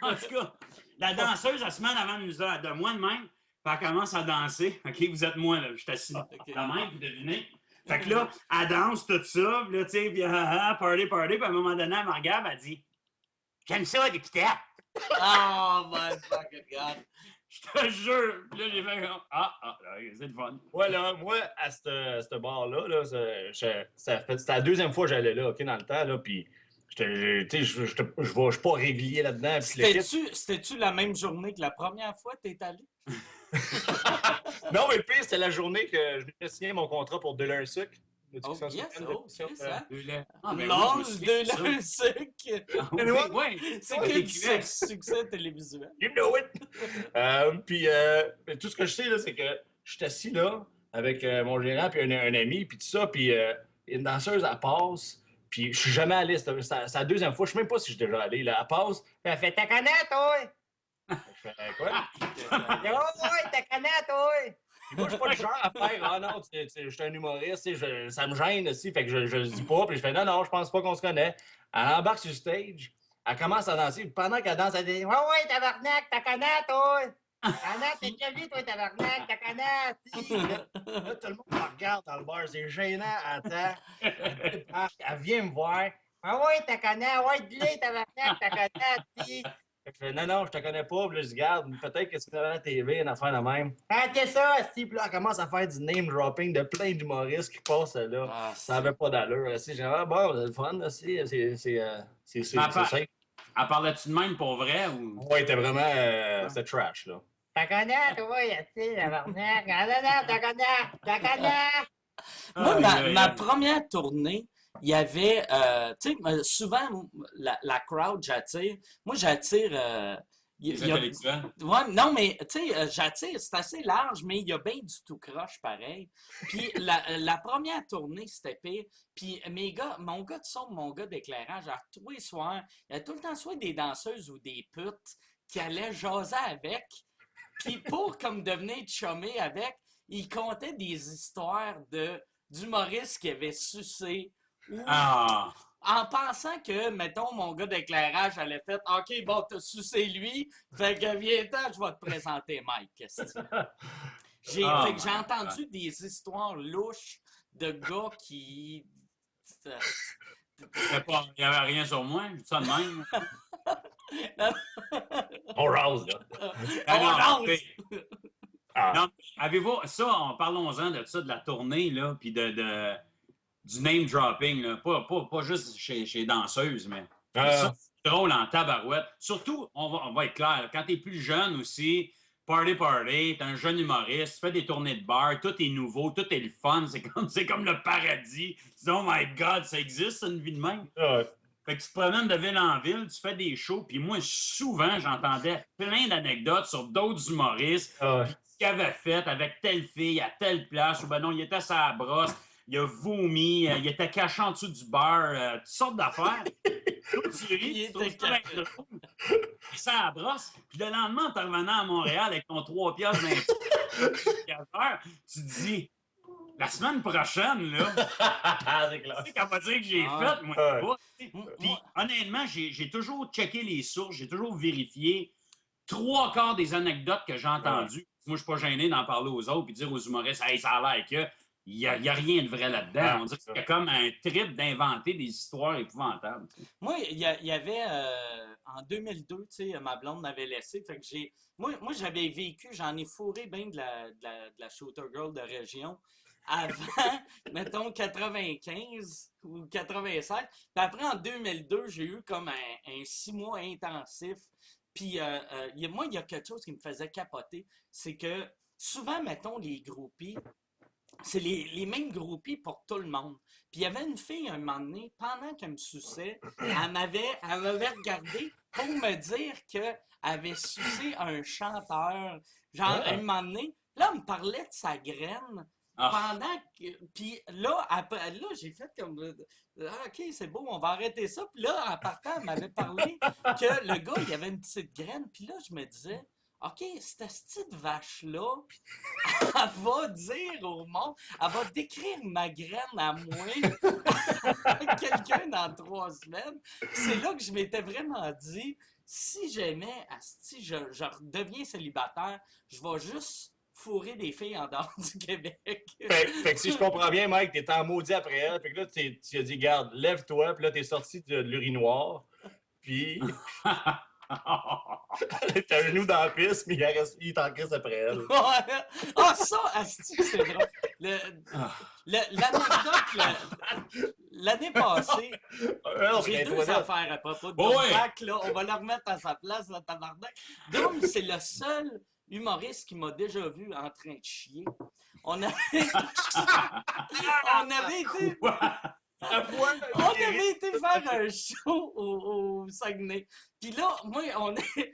En tout cas, la danseuse, elle se met en avant de moi de même, puis elle commence à danser. OK, vous êtes moi, là. Je suis assis de même, vous devinez. Fait que là, elle danse tout ça, puis là, tu sais, puis party, puis à un moment donné, elle me regarde, elle dit « J'aime ça, les pitates! » Oh my fucking God! Je te jure! Puis là, j'ai fait comme « là, c'est le fun! » Ouais, là, moi, à ce bar-là, là, c'était la deuxième fois que j'allais là, OK, dans le temps, là, puis je suis pas régulier là-dedans. C'était-tu la même journée que la première fois que t'es allé? Non, mais le pire, c'était la journée que je venais signer mon contrat pour Delun Sucre. Oh, yes, ça. Ben L'âge de leur sucre. Oui, C'est quel succès télévisuel. You know it! Puis, tout ce que je sais, là, c'est que je suis assis là, avec mon gérant puis un ami, puis tout ça, puis une danseuse, elle passe, puis je suis jamais allé. C'est la deuxième fois, je sais même pas si je suis déjà allé. Là, elle passe, puis elle fait « T'as connais, toi? » Je fais « Quoi? » Oh, ouais, t'as connais, toi? Puis moi, je suis pas le genre à faire « Ah non, je suis un humoriste, ça me gêne aussi, fait que je le dis pas. » Puis je fais « Non, non, je pense pas qu'on se connaît. » Elle embarque sur le stage, elle commence à danser, puis pendant qu'elle danse, elle dit « Ouais, ouais, tabarnak, t'as connais, toi? » Ah non, t'es déjà vu, toi, tabarnak, t'as connais, là, tout le monde me regarde dans le bar, c'est gênant, attends. Elle vient me voir. Ah ouais, t'as connais, ouais, dis-le, tabarnak, t'as connais, je fais, non, non, je te connais pas. Puis là, je garde, peut-être que c'est à la TV, une affaire de même. Ah, qu'est-ce que ça? Puis là, elle commence à faire du name dropping de plein d'humoristes qui passent là. Ah, ça avait pas d'allure. J'ai bon, c'est le fun, c'est safe. Elle parlait-tu de même pour vrai ou? Ouais, c'était vraiment. C'était trash, là. T'as connais, toi, Yati, tabarnak. Non, non, t'as connais. Moi, ma première tournée, il y avait, tu sais, souvent, la crowd, j'attire. Moi, j'attire Les intellectuels. Ouais, non, mais tu sais, j'attire, c'est assez large, mais il y a bien du tout croche pareil. Puis la première tournée, c'était pire. Puis mon gars de son, mon gars d'éclairage, à tous les soirs, il y a tout le temps soit des danseuses ou des putes qui allaient jaser avec. Puis pour comme devenir chumé avec, il contait des histoires d'humoristes qui avaient sucé ou Ah! en pensant que, mettons, mon gars d'éclairage allait faire OK, bon, t'as sucé lui, fait que viens-t'en, je vais te présenter Mike. Fait que j'ai my entendu God. des histoires louches de gars qui. Il n'y avait rien sur moi, je dis ça de même. On rase, là. Ah non, On tu lance! sais, Ah. non, avez-vous ça, parlons-en de ça, de la tournée, là, puis du name dropping, là. Pas juste chez les danseuses, mais ça, c'est drôle en tabarouette. Surtout, on va être clair, là, quand t'es plus jeune aussi, party, t'es un jeune humoriste, tu fais des tournées de bar, tout est nouveau, tout est le fun, c'est comme le paradis. Tu dis, oh my God, ça existe, une vie de même? Ouais. Fait que tu te promènes de ville en ville, tu fais des shows, puis moi, souvent, j'entendais plein d'anecdotes sur d'autres humoristes, Ouais. ce qu'il avait fait avec telle fille à telle place, ou ben non, il était sur la brosse, il a vomi, il était caché en dessous du bar, toutes sortes d'affaires. Toi, tu ris, tu trouves ça bien drôle. Puis ça la brosse. Puis le lendemain, en te revenant à Montréal avec ton 3 piastres d'un tu te dis, la semaine prochaine, là, C'est clair. tu sais qu'elle va dire que j'ai Ah. fait, moi, Ouais. pas. Puis honnêtement, j'ai toujours checké les sources, j'ai toujours vérifié 3/4 des anecdotes que j'ai entendues. Moi, je suis pas gêné d'en parler aux autres puis dire aux humoristes, hey, ça a l'air que. Il n'y a rien de vrai là-dedans. Ah, On dirait c'est qu'il y a comme un trip d'inventer des histoires épouvantables. Moi, il y avait en 2002, tu sais, ma blonde m'avait laissé. Fait que moi, j'avais vécu, j'en ai fourré bien de la shooter girl de région avant, mettons, 95 ou 96. Puis après, en 2002, j'ai eu comme un 6 mois intensif. Puis moi, il y a quelque chose qui me faisait capoter. C'est que souvent, mettons, les groupies, c'est les mêmes groupies pour tout le monde. Puis il y avait une fille, un moment donné, pendant qu'elle me suçait, elle m'avait regardé pour me dire qu'elle avait sucé un chanteur. Genre, un moment donné, là, elle me parlait de sa graine. Pendant que. Puis là, après, là, j'ai fait comme. OK, c'est beau, on va arrêter ça. Puis là, en partant, elle m'avait parlé que le gars, il avait une petite graine. Puis là, je me disais, OK, cette petite vache-là, elle va dire au monde, elle va décrire ma graine à moi à quelqu'un dans 3 semaines. C'est là que je m'étais vraiment dit, si jamais, asti, je redeviens célibataire, je vais juste fourrer des filles en dehors du Québec. Fait que si je comprends bien, Mike, t'es en maudit après elle. Fait que là, tu as dit, garde, lève-toi. Puis là, t'es sorti de l'urinoir. Puis. T'as un genou dans la piste, mais il est en crise après elle. Ah, ça, asti, c'est drôle. L'anecdote, l'année passée, j'ai 2 affaires à propos de Doom-Pac, là. On va la remettre à sa place, la tabarnak. Doom, c'est le seul humoriste qui m'a déjà vu en train de chier. On avait été... On avait été faire un show au Saguenay. Puis là, moi, on est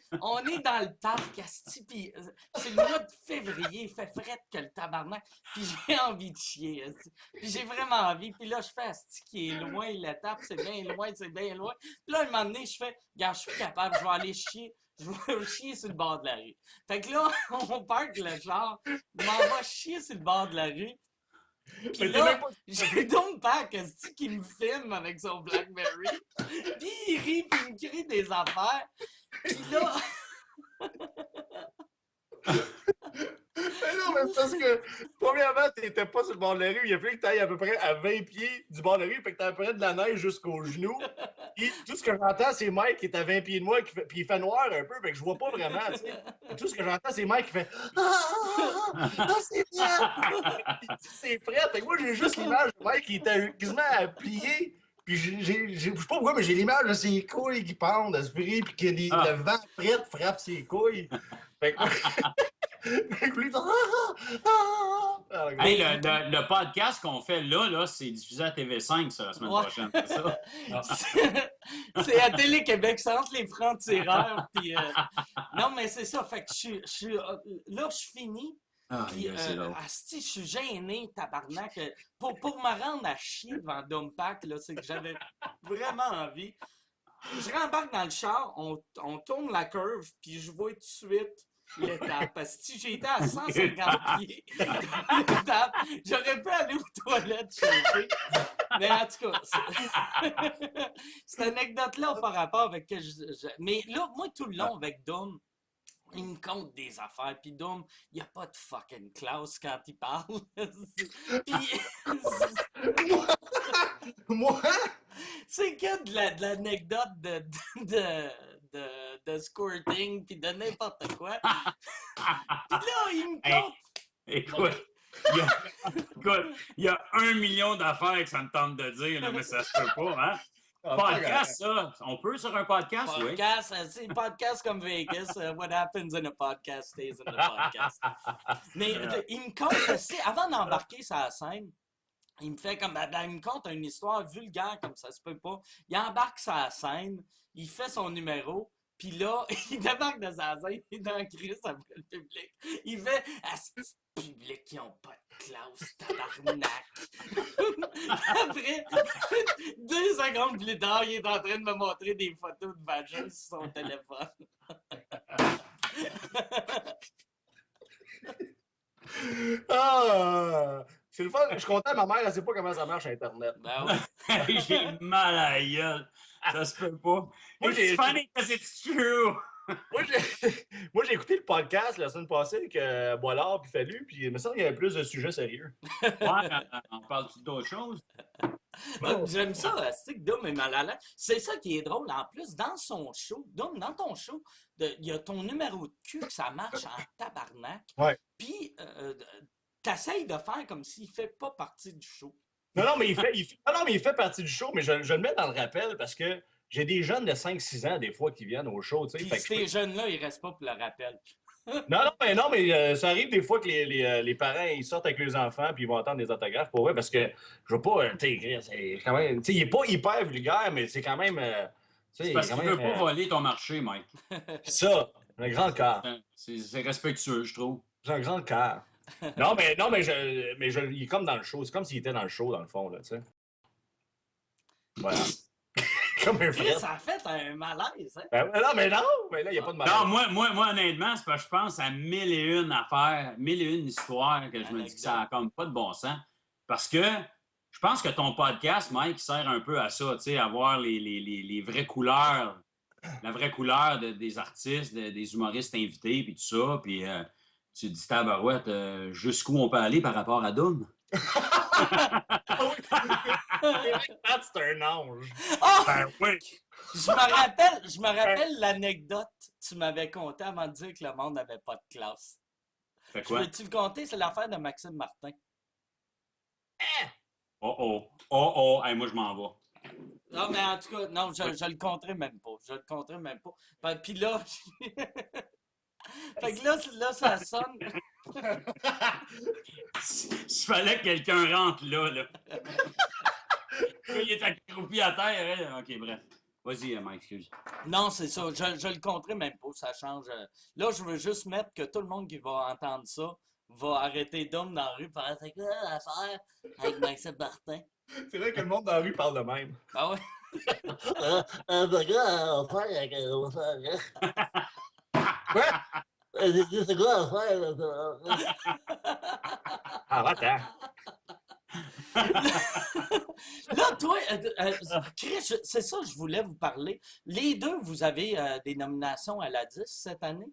dans le parc, asti, puis c'est le mois de février, il fait fret que le tabarnak, puis j'ai envie de chier, asti. Puis j'ai vraiment envie, puis là, je fais asti qui est loin, l'étape, c'est bien loin, c'est bien loin. Puis là, un moment donné, je fais, regarde, je suis plus capable, je vais aller chier. Je vais chier sur le bord de la rue. Fait que là, on parque le genre, je m'en vais chier sur le bord de la rue. Puis là, j'ai Doom-Pac qui me filme avec son Blackberry. Puis il rit, puis il me crie des affaires. Puis là... Mais non, mais c'est parce que, premièrement, t'étais pas sur le bord de la rue. Il a fallu que t'ailles à peu près à 20 pieds du bord de la rue. Fait que t'as à peu près de la neige jusqu'aux genoux. Puis tout ce que j'entends, c'est Mike qui est à 20 pieds de moi. Puis il fait noir un peu. Fait que je vois pas vraiment, tu sais. Tout ce que j'entends, c'est Mike qui fait c'est prêt! C'est prêt! Fait que moi, j'ai juste l'image de Mike qui était quasiment à plier. Puis je sais pas pourquoi, mais j'ai l'image de ses couilles qui pendent à ce prix. Puis que le vent prêt frappe ses couilles. Fait que... Hey, le podcast qu'on fait là, c'est diffusé à TV5 ça, la semaine prochaine, c'est ça? C'est à Télé-Québec, c'est entre les francs-tireurs. Puis, Non, mais c'est ça. Fait que là, je finis. Ah, Puis, c'est drôle. asti, je suis gêné, tabarnak. Pour me rendre à chier devant Dumpack, là, c'est que j'avais vraiment envie. Je rembarque dans le char, on tourne la curve, puis je vois tout de suite l'étape. Parce que si j'étais à 150 pieds dans l'étape, j'aurais pu aller aux toilettes chauffer. Mais en tout cas, cette anecdote-là n'a pas rapport avec que mais là, moi, tout le long avec Dom, il me compte des affaires, puis Dom, il n'y a pas de fucking classe quand il parle. Puis, Moi? c'est que de l'anecdote de squirting, puis de n'importe quoi. Puis là, il me Hey, compte. écoute, il y a 1 million d'affaires que ça me tente de dire, là, mais ça se peut pas, hein? Podcast, ça. On peut sur un podcast, oui. Podcast, c'est podcast comme Vegas. What happens in a podcast stays in a podcast. Mais il me compte aussi, avant d'embarquer sur la scène, il me fait comme, il me conte une histoire vulgaire comme ça se peut pas. Il embarque sur la scène, il fait son numéro, puis là, il débarque de sa scène, il est dans le crise après le public. Il fait, à ce petit public qui n'ont pas de classe, tabarnak. Après, 2 secondes plus tard, il est en train de me montrer des photos de vagin sur son téléphone. Ah! C'est le fun. Je suis content, ma mère, elle sait pas comment ça marche Internet. Ben ouais. J'ai mal à la gueule. Ça se peut pas. Moi, It's funny because it's true. Moi, j'ai écouté le podcast la semaine passée avec Boilard puis Fallu, puis il me semble qu'il y avait plus de sujets sérieux. Ouais, on parle d'autres choses. J'aime ça, c'est que Dom est mal à l'aise. C'est ça qui est drôle. En plus, dans son show, Dom, dans ton show, il y a ton numéro de cul que ça marche en tabarnak. Ouais. Puis, t'essayes de faire comme s'il fait pas partie du show. Non, mais il fait partie du show, mais je le mets dans le rappel parce que j'ai des jeunes de 5-6 ans, des fois, qui viennent au show. Tu sais, Puis ces jeunes-là, ils restent pas pour le rappel. Non, mais ça arrive des fois que les parents ils sortent avec leurs enfants puis ils vont entendre des autographes pour eux parce que je veux pas, tu sais, c'est quand même, tu sais, il est pas hyper vulgaire, mais c'est quand même, c'est parce qu'il veut pas voler ton marché, Mike. Ça, un grand cœur. C'est respectueux, je trouve. J'ai un grand cœur. Non, mais il est comme dans le show. C'est comme s'il était dans le show, dans le fond, là, tu sais. Voilà. Comme un frère. Ça a fait un malaise, hein? Ben, non, mais là, il n'y a pas de malaise. Non, moi, honnêtement, c'est parce que je pense à 1001 affaires, 1001 histoires que je me dis que ça n'a comme pas de bon sens. Parce que je pense que ton podcast, Mike, sert un peu à ça, tu sais, à voir les vraies couleurs, la vraie couleur des artistes, des humoristes invités, puis tout ça. Puis tu te dis, tabarouette, jusqu'où on peut aller par rapport à Doom? C'est un ange. Oh! Ben oui. Je me rappelle l'anecdote que tu m'avais contée avant de dire que le monde n'avait pas de classe. Fait quoi? Peux-tu le compter? C'est l'affaire de Maxime Martin. Hey, moi, je m'en vais. Non, mais en tout cas, non, je le compterai même pas. Je le compterai même pas. Puis là, fait que là, ça sonne. S'il fallait que quelqu'un rentre là. Il est accroupi à terre. Hein? OK, bref. Vas-y, Mike, excuse. Non, c'est ça. Je le compterai même pas. Ça change. Là, je veux juste mettre que tout le monde qui va entendre ça va arrêter d'homme dans la rue pour faire c'est quoi l'affaire avec Maxime Martin. C'est vrai que le monde dans la rue parle de même. Ah ouais? C'est quoi l'affaire? Ah, attends. Là, toi, Chris, c'est ça que je voulais vous parler. Les deux, vous avez des nominations à la 10 cette année.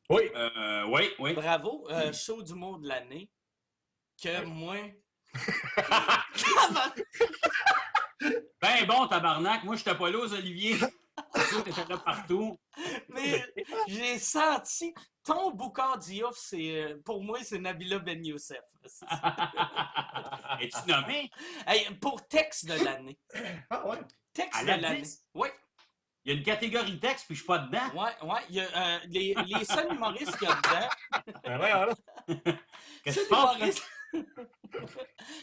Oui. Oui. Bravo. Show d'humour de l'année. Que moi... Ben bon, tabarnak. Moi, je n'étais pas là aux Oliviers. Toi, t'étais là partout. Mais j'ai senti... Ton Boucard Diouf, pour moi, c'est Nabila Ben Youssef. Es-tu nommé? Hey, pour texte de l'année. Ah ouais. Texte À de la l'année. 10? Oui. Il y a une catégorie texte, puis je suis pas dedans. Ouais. Il y a, les seuls humoristes qu'il y a dedans. Ben voilà. Qu'est-ce que tu penses?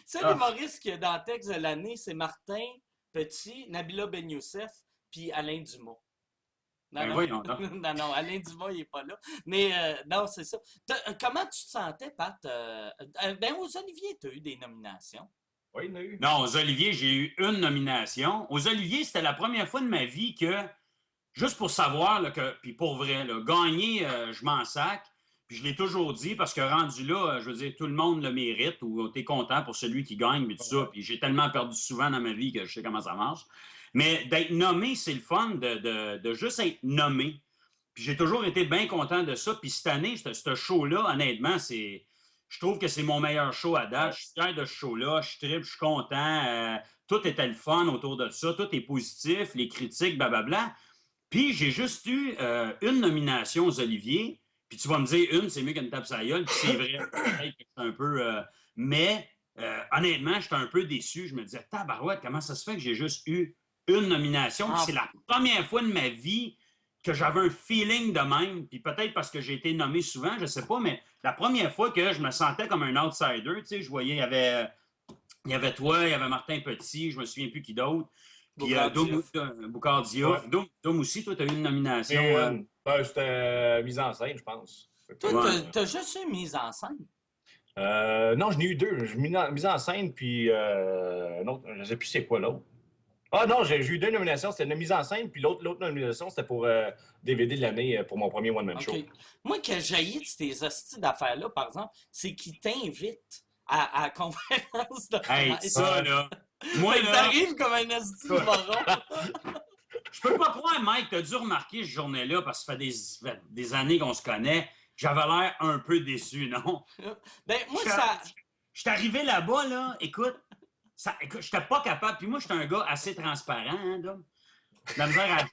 Seul humoriste qu'il y a dans le texte de l'année, c'est Martin Petit, Nabila Ben Youssef, puis Alain Dumas. Non, Ben non. voyons donc. Non, non, Alain Dumas, il n'est pas là. Mais non, c'est ça. Comment tu te sentais, Pat? Ben, aux Oliviers, tu as eu des nominations. Oui, il y en a eu. Non, aux Oliviers, j'ai eu une nomination. Aux Oliviers, c'était la première fois de ma vie que, juste pour savoir, là, puis pour vrai, là, gagner, je m'en sac. Puis je l'ai toujours dit parce que rendu là, je veux dire, tout le monde le mérite ou t'es content pour celui qui gagne, mais tout ça. Puis j'ai tellement perdu souvent dans ma vie que je sais comment ça marche. Mais d'être nommé, c'est le fun de juste être nommé. Puis j'ai toujours été bien content de ça. Puis cette année, ce show-là, honnêtement, je trouve que c'est mon meilleur show à date. Je suis fier de ce show-là. Je tripe, je suis content. Tout était le fun autour de ça. Tout est positif. Les critiques, blablabla. Puis j'ai juste eu une nomination aux Oliviers. Puis tu vas me dire, une, c'est mieux qu'une tape sur la gueule. Puis c'est vrai. Peut-être que c'est un peu... mais honnêtement, j'étais un peu déçu. Je me disais, tabarouette, comment ça se fait que j'ai juste eu une nomination? Puis c'est la première fois de ma vie que j'avais un feeling de même. Puis peut-être parce que j'ai été nommé souvent, je sais pas, mais la première fois que je me sentais comme un outsider, tu sais, je voyais, il y avait toi, il y avait Martin Petit, je me souviens plus qui d'autre. Puis Boucard Diouf. Ouais. Dom aussi, toi, tu as eu une nomination. C'était mise en scène, je pense. Toi, Ouais. t'as juste eu mise en scène. Non, j'en ai eu deux. Mise en scène, puis un autre, je ne sais plus c'est quoi l'autre. Ah non, j'ai eu deux nominations. C'était une mise en scène, puis l'autre nomination, c'était pour DVD de l'année pour mon premier one-man show. OK. Moi, que j'haïs de ces hosties d'affaires-là, par exemple, c'est qu'ils t'invitent à la conférence de Hey, presse. ça, là. Moi, Fait que là, t'arrives comme un hostie de moron. je peux pas croire, Mike, t'as dû remarquer cette journée-là, parce que ça fait des années qu'on se connaît. J'avais l'air un peu déçu, non? Ben, moi, ça... Je suis arrivé là-bas, là, écoute, j'étais pas capable. Puis moi, j'étais un gars assez transparent, hein, Dom? La misère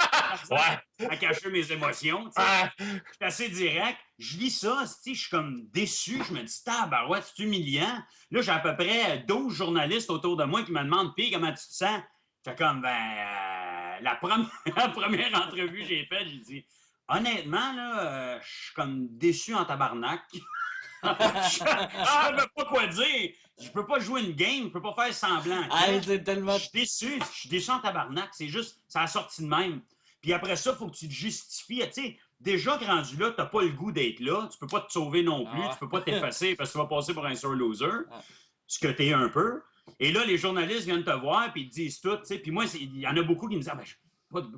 à cacher mes émotions, tu sais. J'étais assez direct. Je lis ça, je suis comme déçu. Je me dis, tabarouette, c'est humiliant. Là, j'ai à peu près 12 journalistes autour de moi qui me demandent, puis comment tu te sens? J'étais comme, la première entrevue que j'ai faite, j'ai dit, honnêtement, là, je suis comme déçu en tabarnak. Je ne sais pas quoi dire. Je peux pas jouer une game, je peux pas faire semblant. Hey, c'est tellement... Je suis déçu en tabarnak. C'est juste, ça a sorti de même. Puis après ça, il faut que tu te justifies. Tu sais, déjà que rendu là, tu n'as pas le goût d'être là. Tu peux pas te sauver non plus. Tu peux pas t'effacer parce que tu vas passer pour un sore loser. Ce que tu es un peu. Et là, les journalistes viennent te voir puis ils te disent tout. Puis moi, il y en a beaucoup qui me disent,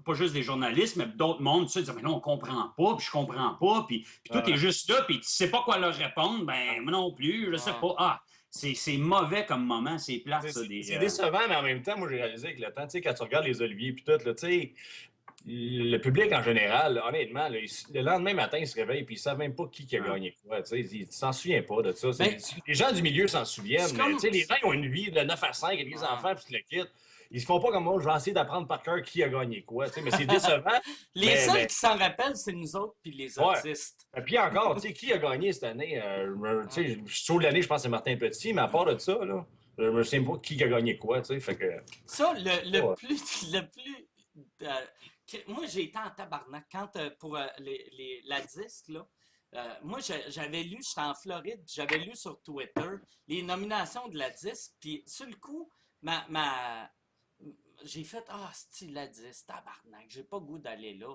pas juste des journalistes, mais d'autres mondes, tu sais, disent, mais non, on comprend pas, puis je comprends pas, puis toi, t'es juste là, puis tu sais pas quoi leur répondre, ben, moi non plus, je sais pas. C'est mauvais comme moment, c'est plate, ça. C'est décevant, mais en même temps, moi, j'ai réalisé avec le temps, tu sais, quand tu regardes les Oliviers, puis tout, là, tu sais, le public en général, honnêtement, là, le lendemain matin, ils se réveillent, puis ils savent même pas qui a gagné quoi, tu sais, ils s'en souviennent pas de ça. Les gens du milieu s'en souviennent, mais tu sais, les gens qui ont une vie de 9 à 5 avec des enfants, puis tu le quittes. Ils se font pas comme moi, je vais essayer d'apprendre par cœur qui a gagné quoi. Mais c'est décevant. Les seuls qui s'en rappellent, c'est nous autres puis les artistes. Et puis encore, tu sais, qui a gagné cette année? Tu sais, je suis sûr de l'année, je pense que c'est Martin Petit, mais à part de ça, là, je me souviens pas qui a gagné quoi, tu sais. Fait que... Ça, le plus moi, j'ai été en tabarnak. Quand, pour la disque, là, moi, j'avais lu, j'étais en Floride, j'avais lu sur Twitter les nominations de la disque, puis sur le coup, j'ai fait c'ti, la 10, tabarnak, j'ai pas goût d'aller là.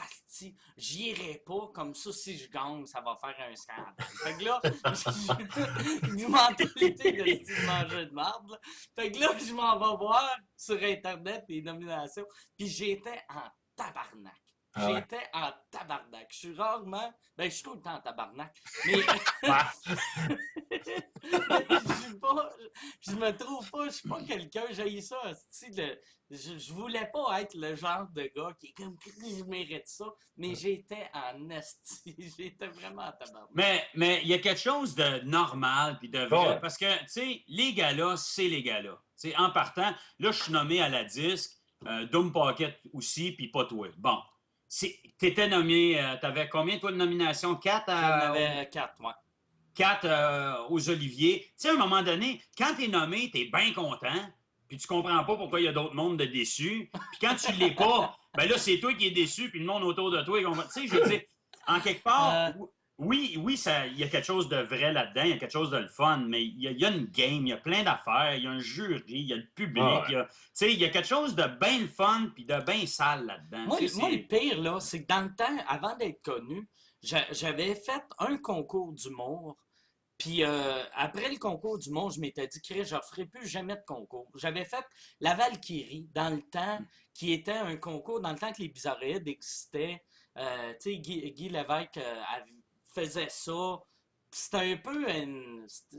C'ti, j'y irai pas, comme ça, si je gagne, ça va faire un scandale. Fait que là, une mentalité de style manger de marde, là. Fait que là, je m'en vais voir sur Internet les nominations, puis j'étais en tabarnak. J'étais en tabarnak. Je suis rarement... Ben, je suis tout le temps en tabarnak. Mais... je me trouve pas... Je suis pas quelqu'un... J'ai ça, je voulais pas être le genre de gars qui est comme... Je mérite ça. Mais j'étais en esti. J'étais vraiment en tabarnak. Mais il y a quelque chose de normal puis de vrai. Parce que, tu sais, les gars-là, c'est les gars-là. Tu sais, en partant, là, je suis nommé à la disque. Doom Pocket aussi, puis pas toi. Bon. T'étais nommé, t'avais combien, toi, de nominations? 4 J'en avais 4, moi. 4 aux Oliviers. Tu sais, à un moment donné, quand t'es nommé, t'es bien content, puis tu comprends pas pourquoi il y a d'autres mondes de déçus. Puis quand tu l'es pas, ben là, c'est toi qui es déçu, puis le monde autour de toi, tu sais, je veux dire, en quelque part, Oui, oui, il y a quelque chose de vrai là-dedans, il y a quelque chose de le fun, mais il y a une game, il y a plein d'affaires, il y a un jury, il y a le public, Ah ouais. il y a quelque chose de bien le fun puis de bien sale là-dedans. Moi, le pire, là, c'est que dans le temps, avant d'être connu, j'avais fait un concours d'humour. Puis après le concours d'humour, je m'étais dit, Chris, je ne ferai plus jamais de concours. J'avais fait la Valkyrie dans le temps, qui était un concours, dans le temps que les Bizarroïdes existaient. Tu sais, Guy Lévesque faisait ça. C'était un peu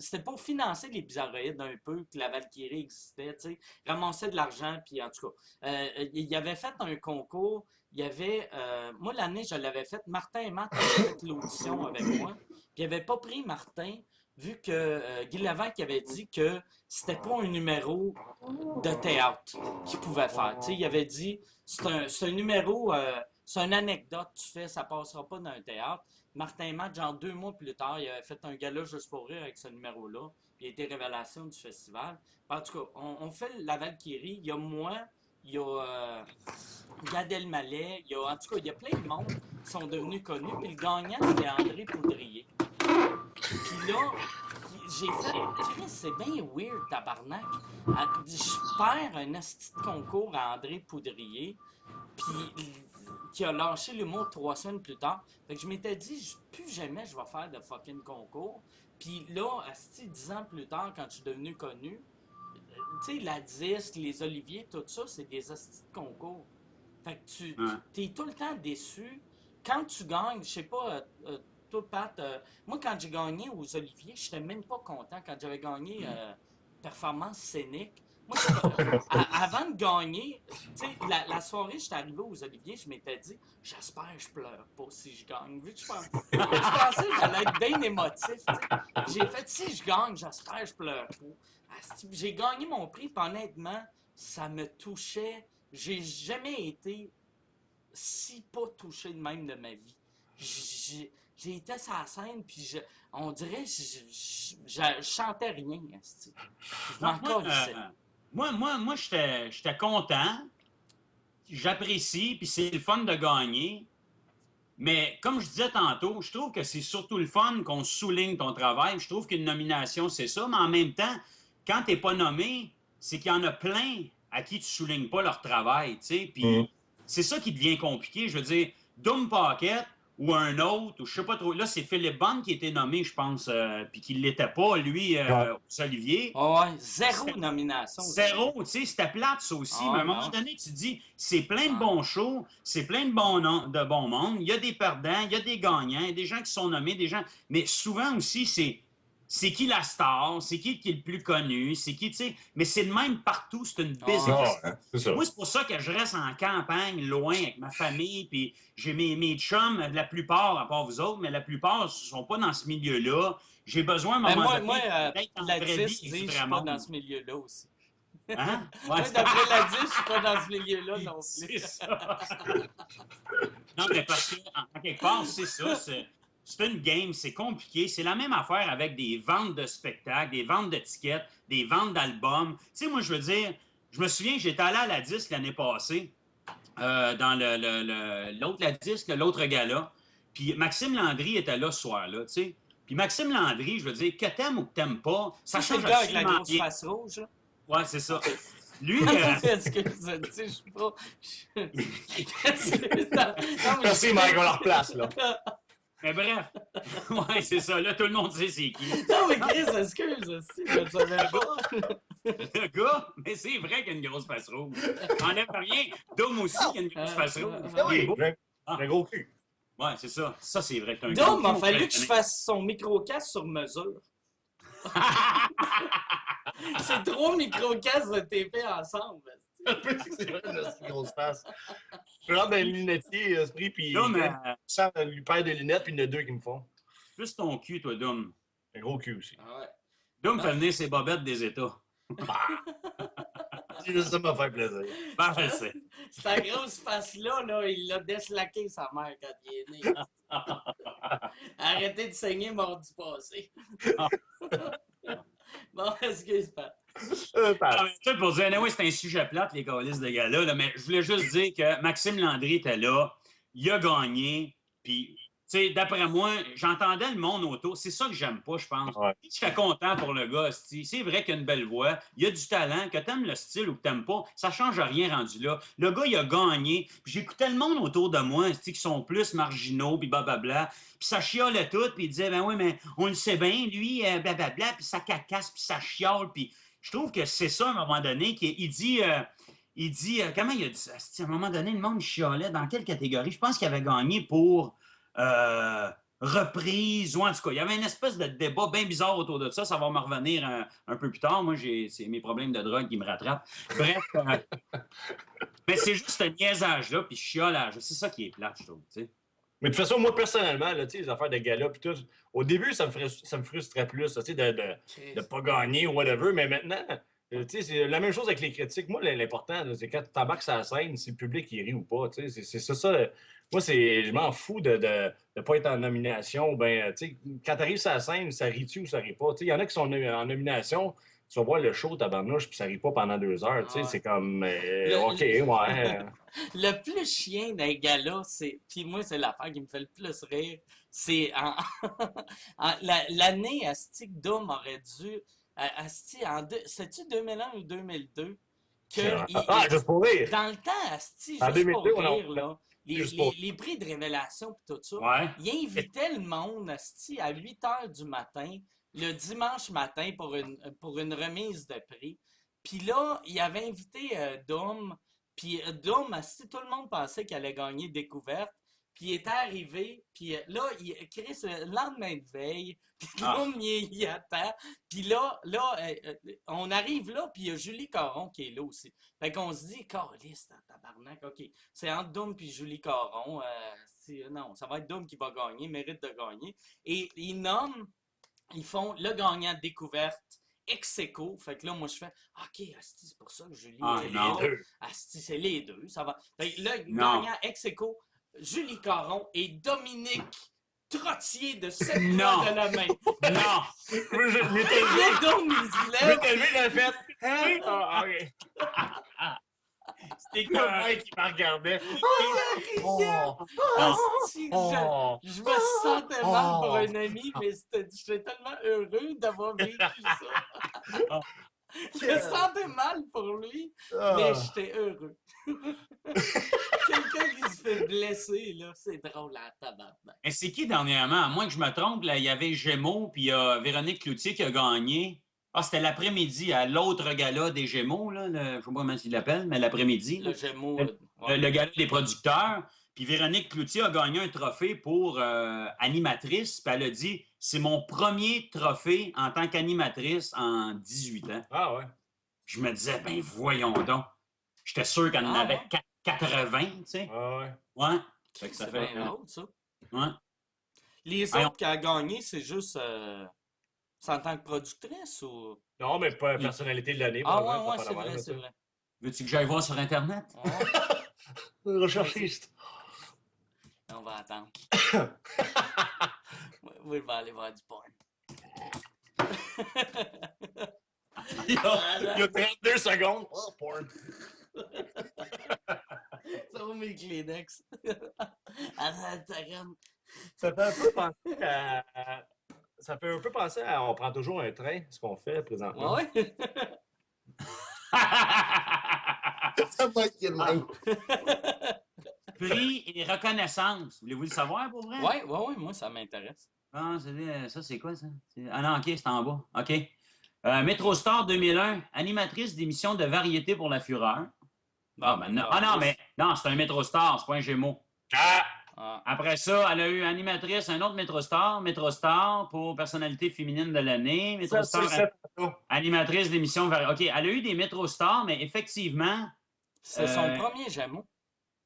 c'était pour financer les Bizarroïdes un peu que la Valkyrie existait, tu sais. Ramassait de l'argent, puis en tout cas. Il avait fait un concours. Il y avait, moi, l'année, je l'avais fait. Martin et Matt avaient fait l'audition avec moi. Puis il n'avait pas pris Martin, vu que Guy Lévesque avait dit que c'était pas un numéro de théâtre qu'il pouvait faire. Tu sais, il avait dit, c'est un numéro, c'est une anecdote, tu fais, ça passera pas dans un théâtre. Martin Matt, genre 2 mois plus tard, il avait fait un gala juste pour rire avec ce numéro-là. Puis il a été révélation du festival. En tout cas, on fait la Valkyrie. Il y a moi, il y a Gad Elmaleh, il y a, en tout cas, il y a plein de monde qui sont devenus connus. Puis le gagnant, c'était André Poudrier. Puis là, j'ai fait, Chris, c'est bien weird, tabarnak. Je perds un asti de concours à André Poudrier, puis qui a lâché l'humour 3 semaines plus tard. Fait que je m'étais dit, plus jamais je vais faire de fucking concours. Puis là, asti, 10 ans plus tard, quand je suis devenu connu, tu sais, la disque, les Oliviers, tout ça, c'est des astis de concours. Fait que Ouais. t'es tout le temps déçu. Quand tu gagnes, je sais pas, toi, Pat, moi, quand j'ai gagné aux Oliviers, j'étais même pas content. Quand j'avais gagné performance scénique, moi, avant de gagner, tu sais, la soirée, j'étais arrivé aux Oliviers, je m'étais dit, j'espère que je pleure pas si je gagne. Vu que je pensais que j'allais être bien émotif, tu sais. J'ai fait, si je gagne, j'espère que je pleure pas. J'ai gagné mon prix, puis honnêtement, ça me touchait. J'ai jamais été si pas touché de même de ma vie. J'ai été sur la scène, puis on dirait que je chantais rien. Asti. Je Non, m'en calissais. moi j'étais content, j'apprécie, puis c'est le fun de gagner. Mais comme je disais tantôt, je trouve que c'est surtout le fun qu'on souligne ton travail. Je trouve qu'une nomination, c'est ça. Mais en même temps, quand tu n'es pas nommé, c'est qu'il y en a plein à qui tu ne soulignes pas leur travail. Tu sais. Puis c'est ça qui devient compliqué. Je veux dire, Doom Pocket ou un autre, ou je sais pas trop. Là, c'est Philippe Bond qui a été nommé, je pense, puis qu'il ne l'était pas, lui, aux Olivier. Oh ouais, zéro nomination. Zéro, tu sais, c'était plate, ça aussi. Ah, mais à un non. moment donné, tu te dis, c'est plein de bons shows, c'est plein de de bons mondes. Il y a des perdants, il y a des gagnants, il y a des gens qui sont nommés, des gens. Mais souvent aussi, c'est qui la star, c'est qui est le plus connu, c'est qui, tu sais. Mais c'est le même partout, c'est une business. C'est ça. Moi, c'est pour ça que je reste en campagne, loin, avec ma famille, puis j'ai mes chums, la plupart, à part vous autres, mais la plupart ne sont pas dans ce milieu-là. J'ai besoin, à un moment donné, d'être dans la la vraie 10 vie, dit, je suis pas dans ce milieu-là aussi. Hein? Moi, Ouais, d'après la 10, je suis pas dans ce milieu-là non c'est plus. ça. Non, mais parce que, en quelque part, c'est ça. C'est une game, c'est compliqué. C'est la même affaire avec des ventes de spectacles, des ventes d'étiquettes, des ventes d'albums. Tu sais, moi, je veux dire, je me souviens, j'étais allé à la disque l'année passée, dans l'autre la disque, l'autre gala. Puis Maxime Landry était là ce soir-là, tu sais. Puis Maxime Landry, je veux dire, que t'aimes ou que t'aimes pas, ça C'est change le gars avec la absolument grosse rien. face rouge, là. Ouais, c'est ça. Lui, Est-ce que tu sais, je suis pas. Non, Merci, Mike, on la replace, là. mais bref, ouais, c'est ça. Là, tout le monde sait c'est qui. Non, mais Chris, excuse aussi, je ne savais pas. Le gars, mais c'est vrai qu'il a une grosse face rouge. T'enlèves rien. Dom aussi, il a une grosse face rouge. Oui, j'ai un gros cul. Ouais, c'est ça. Ça, c'est vrai que t'as un Donc, il gros m'a fallu cul. que je fasse son micro-casque sur mesure. C'est 3 micro-casques de TP ensemble. C'est vrai, là, c'est une grosse face. Je rentre dans le lunetier, esprit, puis Dom, ça lui perd des lunettes, puis il y en a 2 qui me font. plus ton cul, toi, Dom. Un gros cul aussi. Ah ouais. Dom fait venir ses bobettes des États. C'est juste ça me fait plaisir. Ben, je le sais. Cette grosse face-là, là, il l'a déslaqué sa mère quand il est né. Arrêtez de saigner mardi passé. Bon, excuse pas. Ah, mais ça, pour dire, anyway, c'est un sujet plate, les calices de gars-là, là, mais je voulais juste dire que Maxime Landry était là, il a gagné, puis sais, d'après moi, j'entendais le monde autour. C'est ça que j'aime pas, je pense. Ouais. Je suis content pour le gars, esti. C'est vrai qu'il a une belle voix, il a du talent, que t'aimes le style ou que t'aimes pas, ça change rien rendu là. Le gars, il a gagné. Puis j'écoutais le monde autour de moi, esti, qui sont plus marginaux, puis blablabla. Puis ça chiolait tout, puis il disait, ben oui, mais on le sait bien, lui, blablabla, puis ça cacasse, puis ça chiole. Puis je trouve que c'est ça, à un moment donné, qu'il dit... comment il a dit ça? À un moment donné, le monde chialait. Dans quelle catégorie? Je pense qu'il avait gagné pour reprise, ou en tout cas, il y avait une espèce de débat bien bizarre autour de ça. Ça va me revenir un peu plus tard. Moi, c'est mes problèmes de drogue qui me rattrapent. Bref, mais c'est juste ce niaisage-là, puis chiolage. C'est ça qui est plate, je trouve. T'sais. Mais de toute façon, moi, personnellement, là, les affaires de gala, puis tout, au début, ça me frustrait plus de ne pas gagner ou whatever, mais maintenant, c'est la même chose avec les critiques. Moi, l'important, là, c'est quand tu t'embarques sur la scène, si le public il rit ou pas. C'est ça. Moi, je m'en fous de ne pas être en nomination. Ben, quand tu arrives sur la scène, ça rit-tu ou ça rit pas? Il y en a qui sont en nomination. Tu vas voir le show, tabarnouche, puis ça rit pas pendant 2 heures. Ouais. C'est comme, OK, ouais. Le plus chien d'un gars-là, c'est. Puis moi, c'est l'affaire qui me fait le plus rire. C'est l'année Asti que Doom aurait dû. Asti, c'est-tu 2001 ou 2002? Juste pour rire. Dans le temps, Asti, En juste 2002, pour rire, là. pour- Les prix de révélation et tout ça, Ouais. il invitait le monde Asti, à 8 h du matin, le dimanche matin, pour une remise de prix. Puis là, il avait invité Dom. Puis Dom, Asti, tout le monde pensait qu'il allait gagner Découverte. Puis il était arrivé. Puis là, Chris, le lendemain de veille, puis Dom, il attend. Puis là, on arrive là, puis il y a Julie Caron qui est là aussi. Fait qu'on se dit, Carliste, tabarnak, OK. C'est entre Dom puis Julie Caron. Non, ça va être Dom qui va gagner, mérite de gagner. Et ils font le gagnant de Découverte ex aequo. Fait que là, moi, je fais OK, asti, c'est pour ça que Julie est là. Asti, c'est les deux. Ça va. Fait que là, gagnant ex aequo, Julie Caron et Dominique Trottier de 7 doigts de la main. Non! Je m'étais levé. Le Dôme, il se Je lève. m'étais levé, j'ai fait. Hein? Ah, OK. C'était Le mec qui me regardait. Asti, je me sentais mal pour un ami, mais j'étais tellement heureux d'avoir vécu ça. Je me sentais mal pour lui, mais j'étais heureux. Quelqu'un qui se fait blesser, là, c'est drôle à tabarnak. Et c'est qui dernièrement? À moins que je me trompe, là, il y avait Gémeaux, puis il y a Véronique Cloutier qui a gagné. Ah, c'était l'après-midi à l'autre gala des Gémeaux, là, je ne sais pas comment il l'appelle, mais l'après-midi. Le Gémeaux. Le gala des producteurs. Puis Véronique Cloutier a gagné un trophée pour animatrice. Puis elle a dit, c'est mon premier trophée en tant qu'animatrice en 18 ans. Ah ouais. Je me disais, ben voyons donc. J'étais sûr qu'elle en avait 80, tu sais. Ah ouais. Ouais. C'est bien drôle, ça. Ouais. Les autres qui a gagné, c'est juste... c'est en tant que productrice ou... Non, mais pas personnalité de l'année. Ah ouais, c'est vrai, c'est vrai. Veux-tu que j'aille voir sur Internet? Recherchiste. On va attendre. Oui, il va aller voir du porn. Il y a 32 secondes. Oh, porn. Ça va mes Kleenex. Ça fait un peu penser à... Ça fait un peu penser à... On prend toujours un train, ce qu'on fait présentement. Ouais. Ça va être même. Prix et reconnaissance. Voulez-vous le savoir pour vrai? Oui, moi, ça m'intéresse. Ah, ça, c'est quoi, ça? Ah non, OK, c'est en bas. OK. Métrostar 2001, animatrice d'émission de variété pour la fureur. Non, mais non, c'est un Métrostar, c'est pas un Gémeaux. Après ça, elle a eu animatrice, un autre Métrostar pour personnalité féminine de l'année. Métrostar, animatrice d'émission variété. OK, elle a eu des Métrostars, mais effectivement... C'est son premier Gémeaux.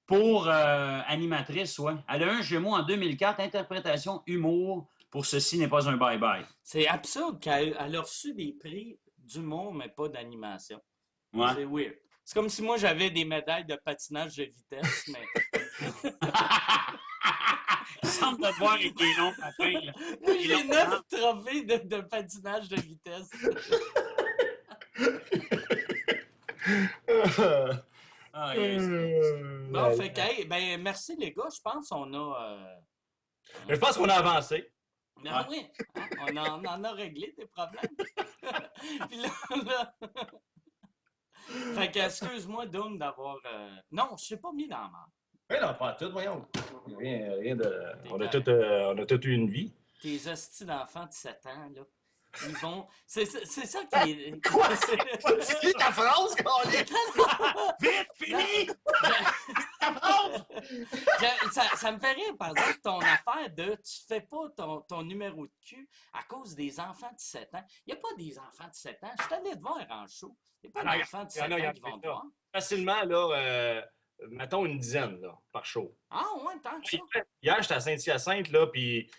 Pour animatrice, ouais. Elle a eu un Gémeaux en 2004, interprétation humour pour Ceci n'est pas un bye-bye. C'est absurde qu'elle a reçu des prix d'humour, mais pas d'animation. Ouais. C'est weird. C'est comme si moi, j'avais des médailles de patinage de vitesse, mais... Il semble de voir avec des longs patins, là. Moi, j'ai 9 trophées de patinage de vitesse. Bon, fait que, ben, merci les gars. Je pense qu'on a Mais je pense qu'on a avancé. Ah oui, hein, on en a réglé des problèmes. Puis là... Fait que, excuse-moi, Doom, d'avoir... Non, je suis pas mis dans la merde. Oui, non, pas tout, voyons. Rien de... T'es On correct. a tous eu une vie. Tes hosties d'enfants de 7 ans, là, ils vont... C'est ça qui est... Quoi? Dis ta phrase, Colin! Vite, fini! Ta phrase! Ça me fait rire, par exemple, ton affaire de tu fais pas ton numéro de cul à cause des enfants de 7 ans. Il n'y a pas des enfants de 7 ans. Je suis allé te voir en show. Il n'y a pas d'enfants de 7 ans qui vont te voir. Facilement, là, mettons une dizaine, là, par show. Ah, ouais, tant que ça. Hier, j'étais à Saint-Hyacinthe, là, puis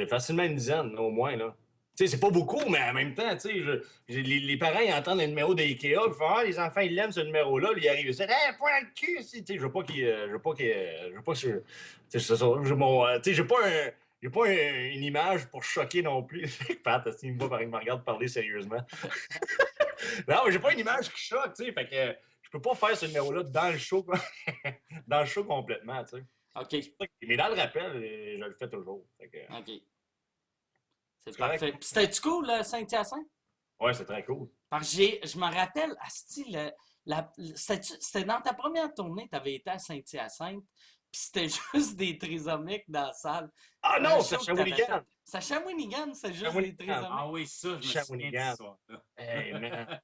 facilement une dizaine, là, au moins, là. Tu sais, c'est pas beaucoup, mais en même temps, tu sais, les parents, ils entendent le numéro d'IKEA, puis ils font « Ah, les enfants, ils l'aiment, ce numéro-là. » Puis ils arrivent, ils disent « Hey, point le cul! » Tu sais, je veux pas qu'ils... Je veux pas qu'ils... Je veux pas... Tu sais, j'ai pas une image pour choquer non plus. Pat, il me regarde parler sérieusement. Non, mais j'ai pas une image qui choque, tu sais, fait que je peux pas faire ce numéro-là dans le show, dans le show complètement, tu sais. OK. Mais dans le rappel, je le fais toujours. Fait que... OK. C'est parfait. Puis c'était-tu cool, Saint-Hyacinthe? Ouais, c'est très cool. Parce que je me rappelle, asti, c'était dans ta première tournée, tu avais été à Saint-Hyacinthe, puis c'était juste des trisomiques dans la salle. Ah non, c'est Shawinigan! C'est Shawinigan, c'est juste des trisomiques. Ah oui, ça, je me souviens de ça. Hey, man,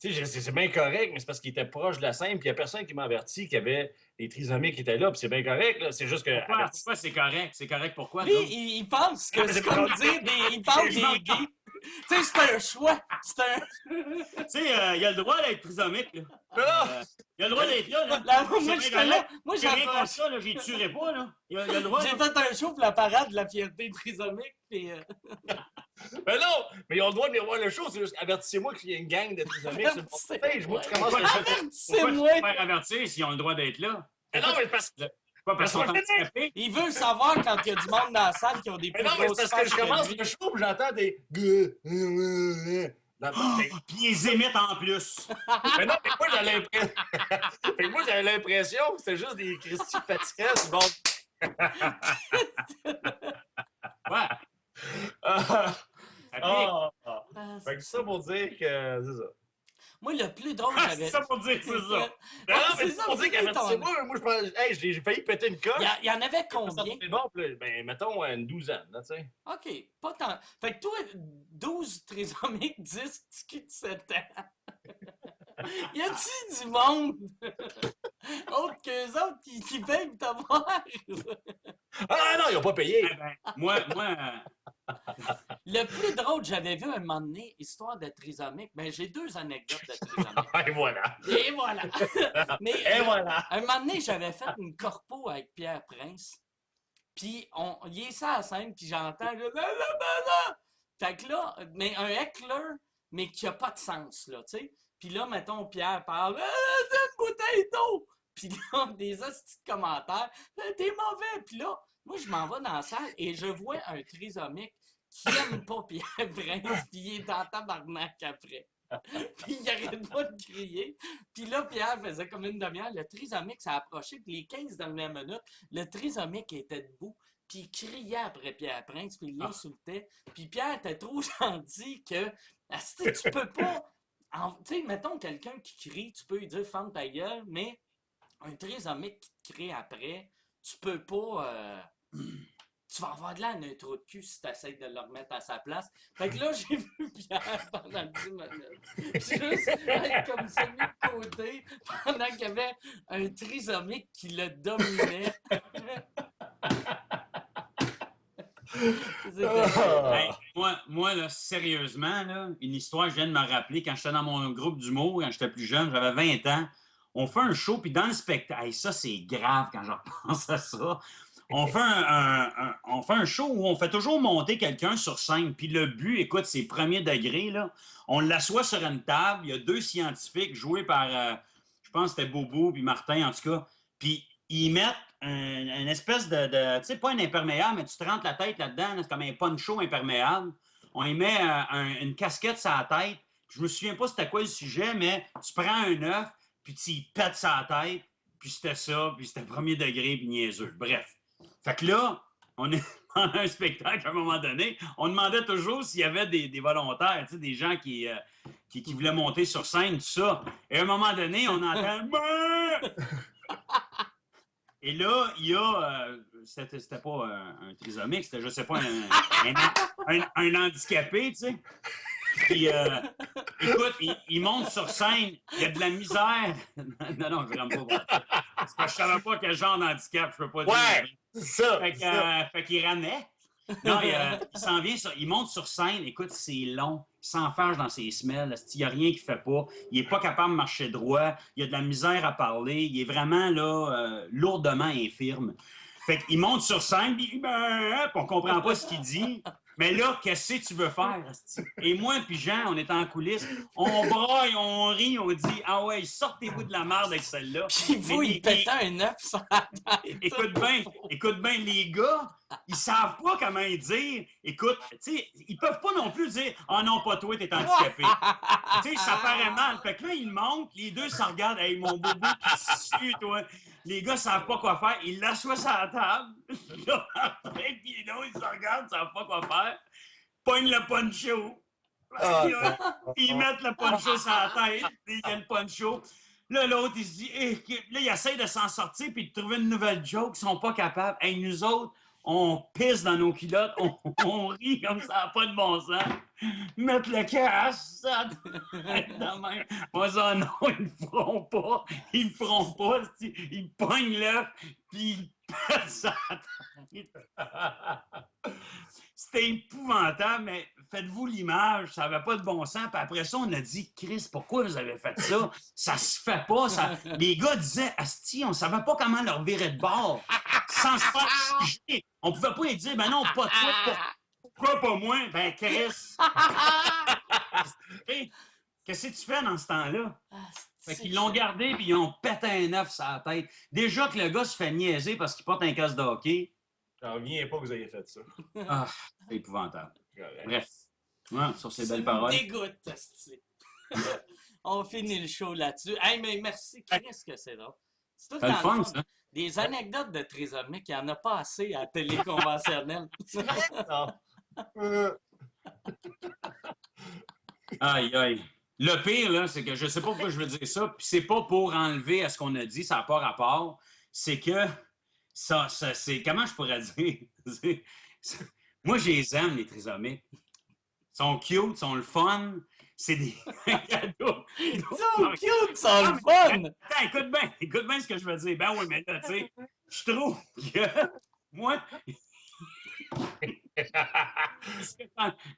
tu sais, c'est bien correct, mais c'est parce qu'il était proche de la scène, puis il n'y a personne qui m'a averti qu'il y avait des trisomiques qui étaient là, puis c'est bien correct, là. C'est juste que... Pourquoi c'est correct? C'est correct pourquoi? Lui, il pense que c'est comme dire il parle des gays. Tu sais, c'est un choix. C'est un... Tu sais, il a le droit d'être trisomique, là. Il a le droit d'être là, là. Moi, j'étais là. Moi, j'ai rien contre ça, là. J'y tuerai pas, là. Il a le droit. J'ai fait un show pour la parade de la fierté trisomique, puis... Mais non! Mais ils ont le droit de venir voir le show, c'est juste avertissez-moi qu'il y a une gang de trisomiques sur le stage. Moi, je commence à le faire. Avertissez-moi! Faire avertir s'ils ont le droit d'être là. Mais non, mais parce que... Pas parce qu'on handicapé. Il veut savoir quand il y a du monde dans la salle qui ont des Mais plus non, mais c'est grosses parce que je faces commence lui. le show et j'entends des... Puis ils émettent en plus. Mais non, mais moi, j'avais l'impression que c'était juste des Christy fatigants sur le bord. Ouais. Fait que ça pour dire que c'est ça. Moi, le plus drôle, j'avais... C'est ça pour dire que c'est ça. Non, mais c'est pour dire qu'avertissez-moi, moi, je pense... Hey, j'ai failli péter une coche. Il y en avait combien? C'est bon, ben, mettons une douzaine, là, tu sais. OK, pas tant. Fait que toi, 12 trisomiques, 10 tickets de 7 ans. Y a-t-il du monde autre qu'eux autres qui payent pour t'avoir? Ah non, ils n'ont pas payé. Moi, Le plus drôle, j'avais vu un moment donné, histoire de trisomique. Ben, j'ai 2 anecdotes de trisomique. Et voilà. Et voilà. Mais Et voilà. un moment donné, j'avais fait une corpo avec Pierre Prince. Puis, il est ça à la scène, puis j'entends là. Fait que là, mais un heckler, mais qui a pas de sens, là, tu sais. Puis là, mettons, Pierre parle, c'est une bouteille d'eau! Puis là, des hosties de commentaires, t'es mauvais! Puis là, moi, je m'en vais dans la salle et je vois un trisomique qui aime pas Pierre Prince, puis il est en tabarnak après. Puis il arrête pas de crier. Puis là, Pierre faisait comme une demi-heure. Le trisomique s'est approché. Puis les 15 dernières minutes, le trisomique était debout. Puis il criait après Pierre Prince. Puis il l'insultait. Puis Pierre était trop gentil que asti, tu peux pas... Tu sais, mettons quelqu'un qui crie, tu peux lui dire « ferme ta gueule », mais un trisomique qui te crie après, tu peux pas... tu vas avoir de l'air d'un trou de cul si tu essaies de le remettre à sa place. Fait que là, j'ai vu Pierre pendant 10 minutes. Juste être comme ça mis de côté pendant qu'il y avait un trisomique qui le dominait. Hey, moi là, sérieusement, là, une histoire que je viens de me rappeler quand j'étais dans mon groupe d'humour, quand j'étais plus jeune, j'avais 20 ans. On fait un show, puis dans le spectacle, hey, ça c'est grave quand je repense à ça. On fait un show où on fait toujours monter quelqu'un sur scène. Puis le but, écoute, c'est premier degré, là. On l'assoit sur une table. Il y a 2 scientifiques joués par, je pense que c'était Bobo puis Martin, en tout cas. Puis ils mettent une espèce de tu sais, pas un imperméable, mais tu te rentres la tête là-dedans. C'est comme un poncho imperméable. On y met une casquette sur la tête. Je me souviens pas c'était quoi le sujet, mais tu prends un œuf, puis tu y pètes sa tête. Puis c'était ça, puis c'était premier degré, puis niaiseux. Bref. Fait que là, on est pendant un spectacle à un moment donné, on demandait toujours s'il y avait des volontaires, tu sais, des gens qui voulaient monter sur scène, tout ça. Et à un moment donné, on entend Et là, il y a. C'était pas un trisomique, c'était, je sais pas, un handicapé, tu sais. Puis, écoute, il monte sur scène, il y a de la misère. Non, je ne pas. C'est parce que je savais pas quel genre d'handicap, je peux pas dire. Ouais, c'est ça. Fait qu'il ramait. Non, il s'en vient, il monte sur scène. Écoute, c'est long. Il s'enfarge dans ses semelles. Il n'y a rien qu'il fait pas. Il n'est pas capable de marcher droit. Il a de la misère à parler. Il est vraiment là, lourdement infirme. Fait qu'il monte sur scène, puis on comprend pas ce qu'il dit. Mais là, qu'est-ce que tu veux faire? Et moi puis Jean, on est en coulisses, on braille, on rit, on dit « Ah ouais, sortez-vous de la merde avec celle-là. » Puis vous, il pétait un œuf sur la tête. Écoute bien, les gars, ils savent pas comment dire. Écoute, tu sais, ils peuvent pas non plus dire « Ah non, pas toi, t'es handicapé. » Tu sais, ça paraît mal. Fait que là, ils montent, les deux se regardent « Hey, mon bobo, qui suit, toi. » Les gars savent pas quoi faire. Ils l'assoient sur la table. Là, après, puis les autres, ils se regardent, ils savent pas quoi faire. Pognent le poncho. Ils mettent le poncho sur la tête. Il y a le poncho. Là, l'autre, il se dit, là, il essaie de s'en sortir puis de trouver une nouvelle joke. Ils sont pas capables. Hey, nous autres, on pisse dans nos culottes. On rit comme ça n'a pas de bon sens. Mettre le cash, ça. Moi, ça, non, ils le feront pas. Ils le feront pas. Ils pognent l'œuf puis ils pètent ça. C'était épouvantable, mais faites-vous l'image, ça n'avait pas de bon sens. Puis après ça, on a dit, Chris, pourquoi vous avez fait ça? Ça se fait pas. Les gars disaient, Asti, on savait pas comment leur virer de bord sans se faire juger. On pouvait pas lui dire, ben non, pas toi, pourquoi pas moi? Ben, Chris. Qu'est-ce que tu fais dans ce temps-là? Fait qu'ils l'ont gardé puis ils ont pété un œuf sur la tête. Déjà que le gars se fait niaiser parce qu'il porte un casque de hockey. J'en reviens pas que vous ayez fait ça. Ah, c'est épouvantable. Correct. Bref. Ouais, sur ces belles paroles. Dégoûte, asti. On finit le show là-dessus. Hey, mais merci, qu'est-ce que c'est drôle. C'est tout C'est le fun, ça. Des anecdotes de trisomique, il n'y en a pas assez à la télé conventionnelle. Non. Aïe, aïe. Le pire, là, c'est que je sais pas pourquoi je veux dire ça, puis c'est pas pour enlever à ce qu'on a dit, ça n'a pas rapport. C'est que ça c'est. Comment je pourrais dire? Moi, je les aime, les trisomiques. Ils sont cute, ils sont le fun. C'est des cadeaux. Ils sont cute, ils sont le fun! Attends, écoute bien ce que je veux dire. Ben oui, mais là, tu sais, je trouve que moi,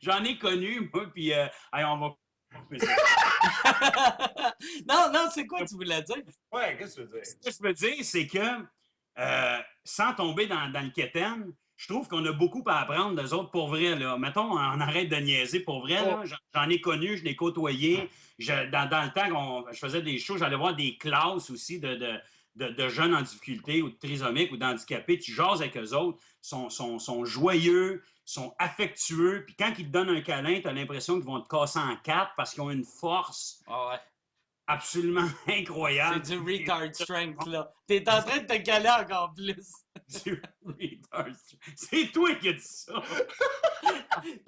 j'en ai connu, moi, puis on va. Non, c'est quoi tu voulais dire? Ouais, qu'est-ce que tu veux dire? Ce que je veux dire, c'est que sans tomber dans le quétaine, je trouve qu'on a beaucoup à apprendre d'eux autres pour vrai. Là. Mettons, on arrête de niaiser pour vrai. Là. J'en ai connu, je l'ai côtoyé. Dans le temps que je faisais des shows, j'allais voir des classes aussi de jeunes en difficulté ou de trisomiques ou d'handicapés. Tu jases avec eux autres, sont joyeux, sont affectueux. Puis quand ils te donnent un câlin, tu as l'impression qu'ils vont te casser en quatre parce qu'ils ont une force absolument incroyable. C'est du retard strength, là. T'es en train de te caler encore plus. Du retard strength. C'est toi qui as dit ça.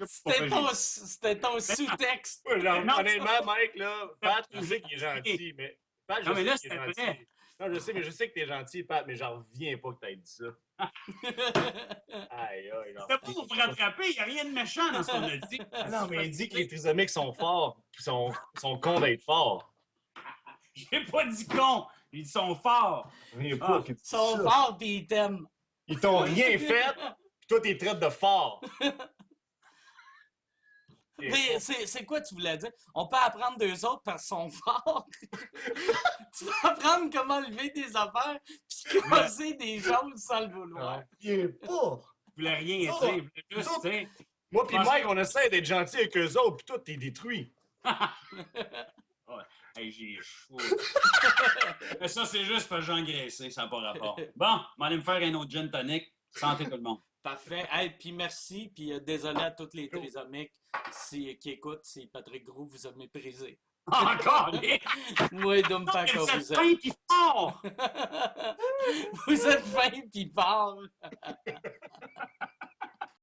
C'était ton sous-texte. Honnêtement, Mike, là, Pat, je sais qu'il est gentil, mais... Pat, non, mais là, c'était vrai. Non, je sais que t'es gentil, Pat, mais j'en reviens pas que t'aies dit ça. Aïe, aïe, non. C'était pas pour te rattraper, il n'y a rien de méchant dans ce qu'on a dit. Non, mais il dit que les trisomiques sont forts, puis sont cons d'être forts. J'ai pas dit con, ils sont forts. Ils sont forts pis ils t'aiment. Ils t'ont rien fait, pis toi t'es traites de fort. Mais c'est quoi tu voulais dire? On peut apprendre d'eux autres parce qu'ils sont forts. Tu peux apprendre comment lever des affaires puis casser des choses sans le vouloir. Viens pas! Je voulais rien dire, je voulais juste dire. Moi pis Mike, on essaie d'être gentil avec eux autres, pis toi t'es détruit. Hey, j'ai chaud. Mais ça, c'est juste parce que j'ai engraissé, ça n'a pas rapport. Bon, on va aller me faire un autre gin tonic. Santé tout le monde. Parfait. Hey, puis merci, puis désolé à tous les trisomiques qui écoutent si Patrick Groux vous a méprisé. Encore! Moi, donc pas Vous quand êtes vous fin êtes. pis fort! Vous êtes fin puis fort.